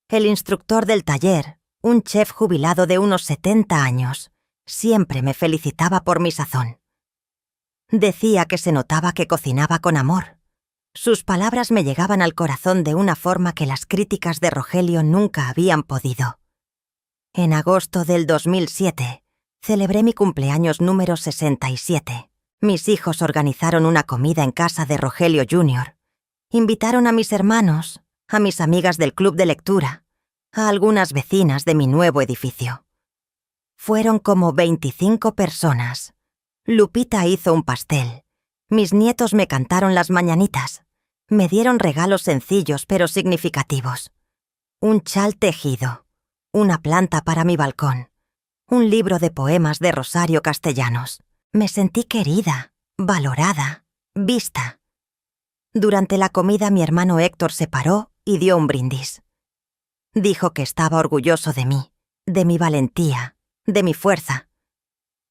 El instructor del taller, un chef jubilado de unos 70 años, siempre me felicitaba por mi sazón. Decía que se notaba que cocinaba con amor. Sus palabras me llegaban al corazón de una forma que las críticas de Rogelio nunca habían podido. En agosto del 2007, celebré mi cumpleaños número 67. Mis hijos organizaron una comida en casa de Rogelio Jr. Invitaron a mis hermanos, a mis amigas del club de lectura, a algunas vecinas de mi nuevo edificio. Fueron como 25 personas. Lupita hizo un pastel. Mis nietos me cantaron las mañanitas. Me dieron regalos sencillos pero significativos. Un chal tejido, una planta para mi balcón, un libro de poemas de Rosario Castellanos. Me sentí querida, valorada, vista. Durante la comida mi hermano Héctor se paró y dio un brindis. Dijo que estaba orgulloso de mí, de mi valentía, de mi fuerza.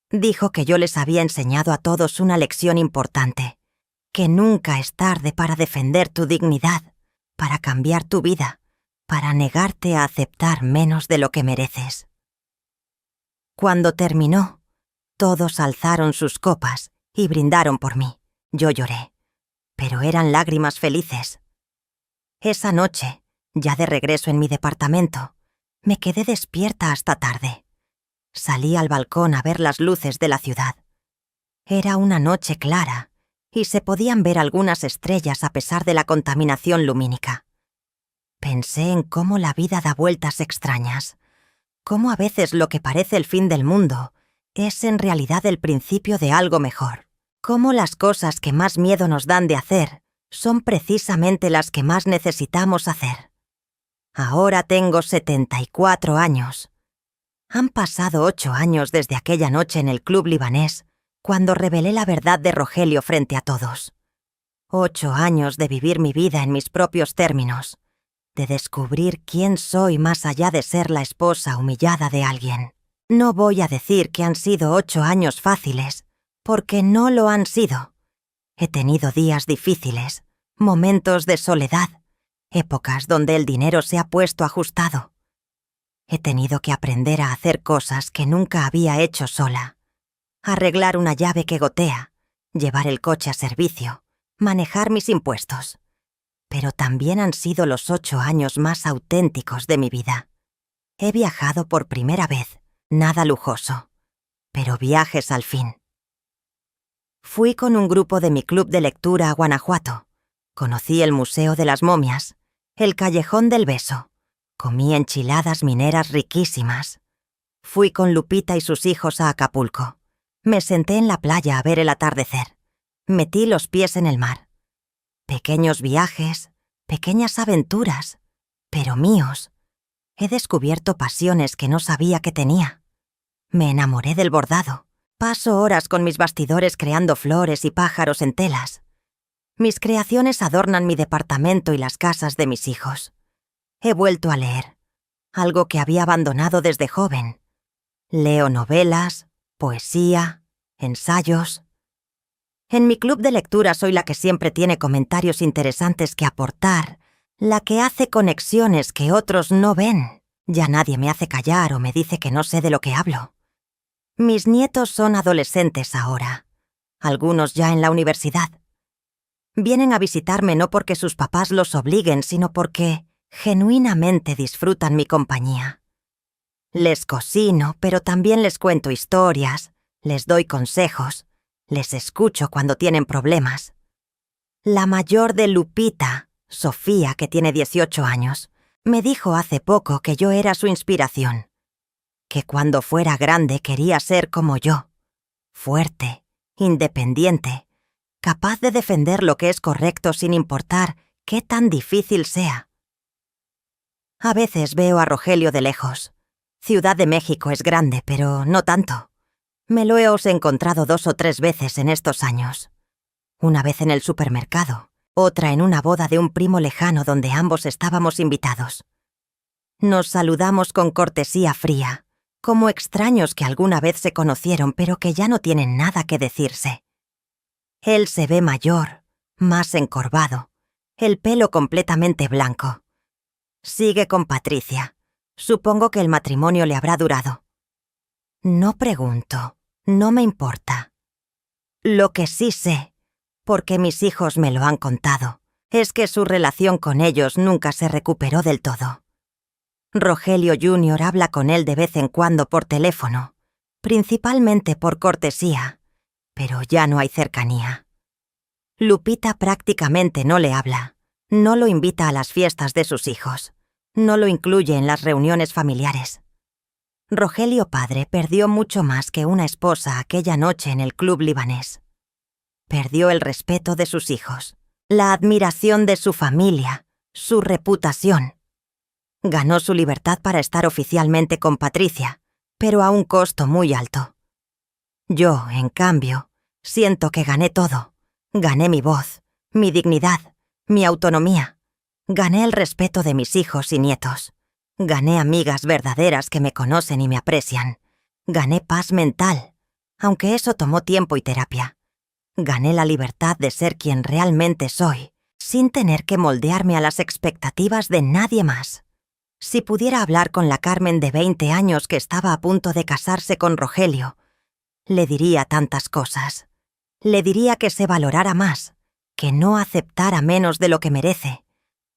Dijo que yo les había enseñado a todos una lección importante, que nunca es tarde para defender tu dignidad, para cambiar tu vida, para negarte a aceptar menos de lo que mereces. Cuando terminó, todos alzaron sus copas y brindaron por mí. Yo lloré, pero eran lágrimas felices. Esa noche, ya de regreso en mi departamento, me quedé despierta hasta tarde. Salí al balcón a ver las luces de la ciudad. Era una noche clara y se podían ver algunas estrellas a pesar de la contaminación lumínica. Pensé en cómo la vida da vueltas extrañas, cómo a veces lo que parece el fin del mundo es en realidad el principio de algo mejor, cómo las cosas que más miedo nos dan de hacer son precisamente las que más necesitamos hacer. Ahora tengo 74 años. Han pasado 8 años desde aquella noche en el club libanés, cuando revelé la verdad de Rogelio frente a todos. 8 años de vivir mi vida en mis propios términos, de descubrir quién soy más allá de ser la esposa humillada de alguien. No voy a decir que han sido 8 años fáciles, porque no lo han sido. He tenido días difíciles, momentos de soledad, épocas donde el dinero se ha puesto ajustado. He tenido que aprender a hacer cosas que nunca había hecho sola. Arreglar una llave que gotea, llevar el coche a servicio, manejar mis impuestos. Pero también han sido los 8 años más auténticos de mi vida. He viajado por primera vez, nada lujoso, pero viajes al fin. Fui con un grupo de mi club de lectura a Guanajuato. Conocí el Museo de las Momias, el Callejón del Beso. Comí enchiladas mineras riquísimas. Fui con Lupita y sus hijos a Acapulco. Me senté en la playa a ver el atardecer. Metí los pies en el mar. Pequeños viajes, pequeñas aventuras, pero míos. He descubierto pasiones que no sabía que tenía. Me enamoré del bordado. Paso horas con mis bastidores creando flores y pájaros en telas. Mis creaciones adornan mi departamento y las casas de mis hijos. He vuelto a leer, algo que había abandonado desde joven. Leo novelas, poesía, ensayos. En mi club de lectura soy la que siempre tiene comentarios interesantes que aportar, la que hace conexiones que otros no ven. Ya nadie me hace callar o me dice que no sé de lo que hablo. Mis nietos son adolescentes ahora, algunos ya en la universidad. Vienen a visitarme no porque sus papás los obliguen, sino porque genuinamente disfrutan mi compañía. Les cocino, pero también les cuento historias, les doy consejos, les escucho cuando tienen problemas. La mayor de Lupita, Sofía, que tiene 18 años, me dijo hace poco que yo era su inspiración, que cuando fuera grande quería ser como yo, fuerte, independiente, capaz de defender lo que es correcto sin importar qué tan difícil sea. A veces veo a Rogelio de lejos. Ciudad de México es grande, pero no tanto. Me lo he encontrado 2 o 3 veces en estos años. Una vez en el supermercado, otra en una boda de un primo lejano donde ambos estábamos invitados. Nos saludamos con cortesía fría, como extraños que alguna vez se conocieron pero que ya no tienen nada que decirse. Él se ve mayor, más encorvado, el pelo completamente blanco. Sigue con Patricia. Supongo que el matrimonio le habrá durado. No pregunto, no me importa. Lo que sí sé, porque mis hijos me lo han contado, es que su relación con ellos nunca se recuperó del todo. Rogelio Jr. habla con él de vez en cuando por teléfono, principalmente por cortesía, pero ya no hay cercanía. Lupita prácticamente no le habla, no lo invita a las fiestas de sus hijos, no lo incluye en las reuniones familiares. Rogelio padre perdió mucho más que una esposa aquella noche en el club libanés. Perdió el respeto de sus hijos, la admiración de su familia, su reputación. Ganó su libertad para estar oficialmente con Patricia, pero a un costo muy alto. Yo, en cambio, siento que gané todo. Gané mi voz, mi dignidad, mi autonomía. Gané el respeto de mis hijos y nietos. Gané amigas verdaderas que me conocen y me aprecian. Gané paz mental, aunque eso tomó tiempo y terapia. Gané la libertad de ser quien realmente soy, sin tener que moldearme a las expectativas de nadie más. Si pudiera hablar con la Carmen de 20 años que estaba a punto de casarse con Rogelio, le diría tantas cosas. Le diría que se valorara más, que no aceptara menos de lo que merece,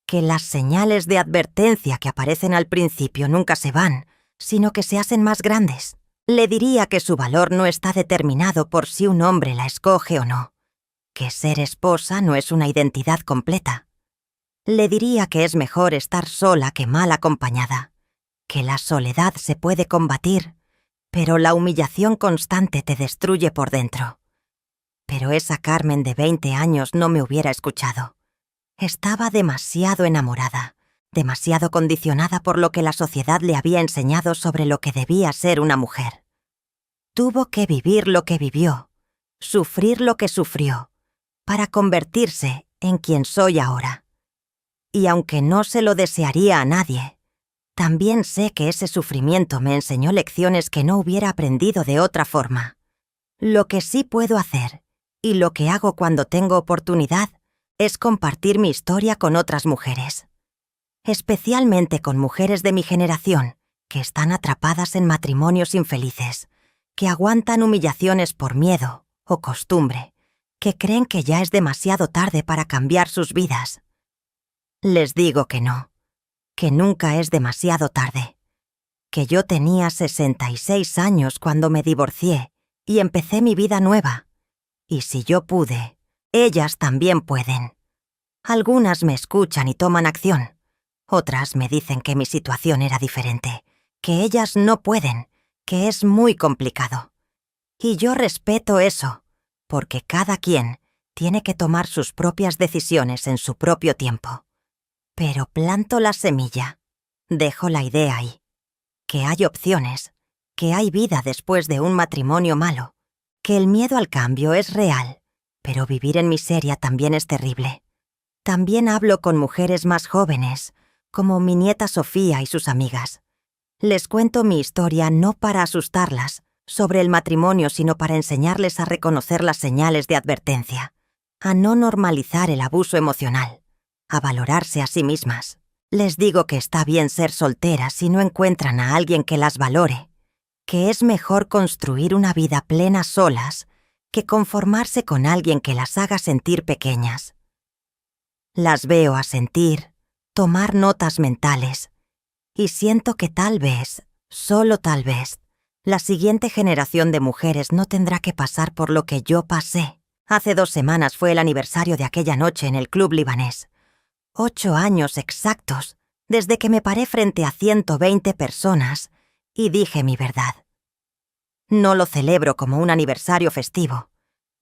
que las señales de advertencia que aparecen al principio nunca se van, sino que se hacen más grandes. Le diría que su valor no está determinado por si un hombre la escoge o no, que ser esposa no es una identidad completa. Le diría que es mejor estar sola que mal acompañada, que la soledad se puede combatir, pero la humillación constante te destruye por dentro. Pero esa Carmen de 20 años no me hubiera escuchado. Estaba demasiado enamorada, demasiado condicionada por lo que la sociedad le había enseñado sobre lo que debía ser una mujer. Tuvo que vivir lo que vivió, sufrir lo que sufrió, para convertirse en quien soy ahora. Y aunque no se lo desearía a nadie, también sé que ese sufrimiento me enseñó lecciones que no hubiera aprendido de otra forma. Lo que sí puedo hacer, y lo que hago cuando tengo oportunidad, es compartir mi historia con otras mujeres. Especialmente con mujeres de mi generación, que están atrapadas en matrimonios infelices, que aguantan humillaciones por miedo o costumbre, que creen que ya es demasiado tarde para cambiar sus vidas. Les digo que no, que nunca es demasiado tarde, que yo tenía 66 años cuando me divorcié y empecé mi vida nueva, y si yo pude, ellas también pueden. Algunas me escuchan y toman acción, otras me dicen que mi situación era diferente, que ellas no pueden, que es muy complicado. Y yo respeto eso, porque cada quien tiene que tomar sus propias decisiones en su propio tiempo. Pero planto la semilla, dejo la idea ahí, que hay opciones, que hay vida después de un matrimonio malo, que el miedo al cambio es real, pero vivir en miseria también es terrible. También hablo con mujeres más jóvenes, como mi nieta Sofía y sus amigas. Les cuento mi historia no para asustarlas sobre el matrimonio, sino para enseñarles a reconocer las señales de advertencia, a no normalizar el abuso emocional, a valorarse a sí mismas. Les digo que está bien ser solteras si no encuentran a alguien que las valore, que es mejor construir una vida plena solas que conformarse con alguien que las haga sentir pequeñas. Las veo asentir, tomar notas mentales, y siento que tal vez Solo tal vez, la siguiente generación de mujeres no tendrá que pasar por lo que yo pasé. Hace 2 semanas fue el aniversario de aquella noche en el club libanés. 8 años exactos desde que me paré frente a 120 personas y dije mi verdad. No lo celebro como un aniversario festivo,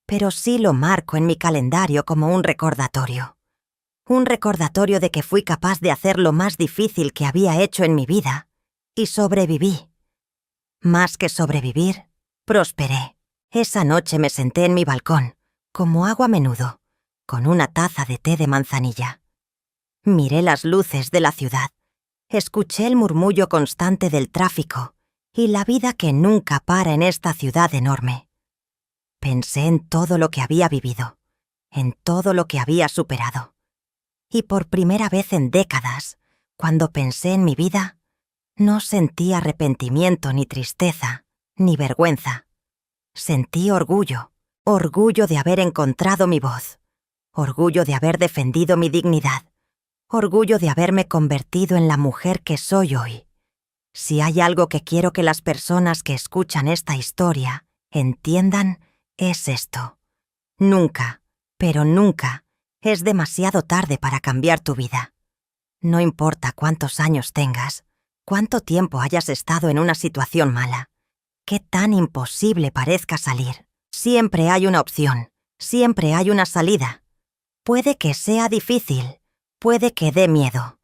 pero sí lo marco en mi calendario como un recordatorio. Un recordatorio de que fui capaz de hacer lo más difícil que había hecho en mi vida y sobreviví. Más que sobrevivir, prosperé. Esa noche me senté en mi balcón, como hago a menudo, con una taza de té de manzanilla. Miré las luces de la ciudad, escuché el murmullo constante del tráfico y la vida que nunca para en esta ciudad enorme. Pensé en todo lo que había vivido, en todo lo que había superado. Y por primera vez en décadas, cuando pensé en mi vida, no sentí arrepentimiento ni tristeza, ni vergüenza. Sentí orgullo, orgullo de haber encontrado mi voz, orgullo de haber defendido mi dignidad, orgullo de haberme convertido en la mujer que soy hoy. Si hay algo que quiero que las personas que escuchan esta historia entiendan, es esto. Nunca, pero nunca, es demasiado tarde para cambiar tu vida. No importa cuántos años tengas, cuánto tiempo hayas estado en una situación mala, qué tan imposible parezca salir. Siempre hay una opción, siempre hay una salida. Puede que sea difícil, puede que dé miedo,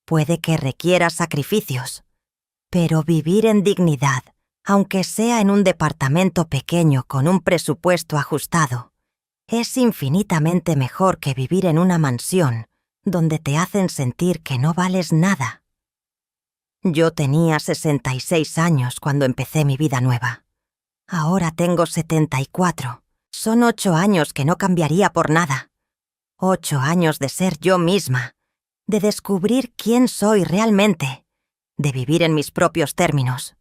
puede que requiera sacrificios, pero vivir en dignidad, aunque sea en un departamento pequeño con un presupuesto ajustado, es infinitamente mejor que vivir en una mansión donde te hacen sentir que no vales nada. Yo tenía 66 años cuando empecé mi vida nueva. Ahora tengo 74. Son 8 años que no cambiaría por nada. 8 años de ser yo misma, de descubrir quién soy realmente, de vivir en mis propios términos.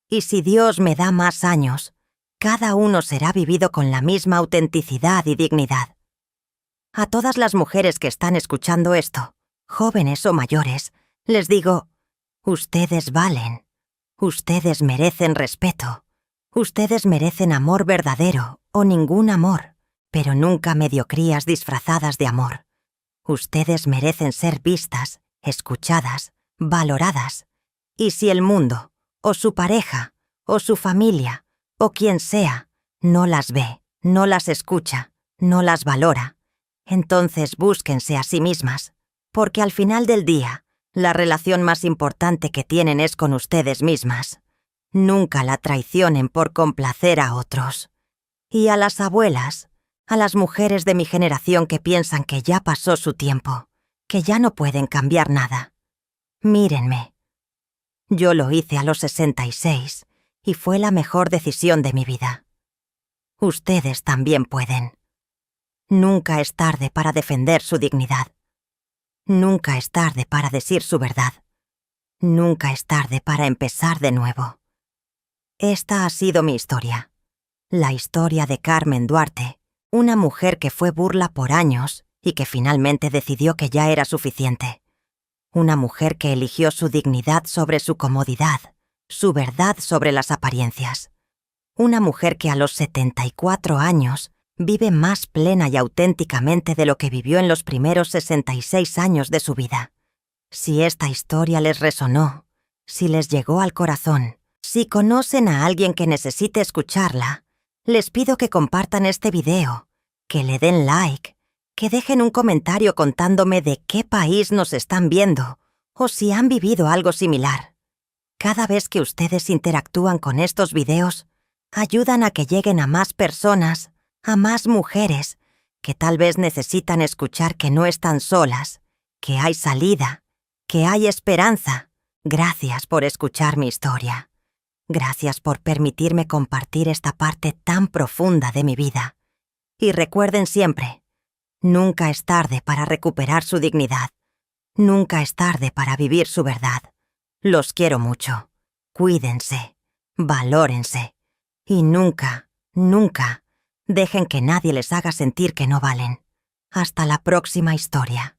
Y si Dios me da más años, cada uno será vivido con la misma autenticidad y dignidad. A todas las mujeres que están escuchando esto, jóvenes o mayores, les digo, ustedes valen, ustedes merecen respeto, ustedes merecen amor verdadero o ningún amor, pero nunca mediocrías disfrazadas de amor. Ustedes merecen ser vistas, escuchadas, valoradas. Y si el mundo, o su pareja, o su familia, o quien sea, no las ve, no las escucha, no las valora, entonces búsquense a sí mismas, porque al final del día, la relación más importante que tienen es con ustedes mismas. Nunca la traicionen por complacer a otros. Y a las abuelas, a las mujeres de mi generación que piensan que ya pasó su tiempo, que ya no pueden cambiar nada. Mírenme. Yo lo hice a los 66 y fue la mejor decisión de mi vida. Ustedes también pueden. Nunca es tarde para defender su dignidad. Nunca es tarde para decir su verdad. Nunca es tarde para empezar de nuevo. Esta ha sido mi historia. La historia de Carmen Duarte, una mujer que fue burla por años y que finalmente decidió que ya era suficiente. Una mujer que eligió su dignidad sobre su comodidad, su verdad sobre las apariencias. Una mujer que a los 74 años vive más plena y auténticamente de lo que vivió en los primeros 66 años de su vida. Si esta historia les resonó, si les llegó al corazón, si conocen a alguien que necesite escucharla, les pido que compartan este video, que le den like, que dejen un comentario contándome de qué país nos están viendo o si han vivido algo similar. Cada vez que ustedes interactúan con estos videos, ayudan a que lleguen a más personas, a más mujeres, que tal vez necesitan escuchar que no están solas, que hay salida, que hay esperanza. Gracias por escuchar mi historia. Gracias por permitirme compartir esta parte tan profunda de mi vida. Y recuerden siempre, nunca es tarde para recuperar su dignidad. Nunca es tarde para vivir su verdad. Los quiero mucho. Cuídense, valórense. Y nunca, nunca dejen que nadie les haga sentir que no valen. Hasta la próxima historia.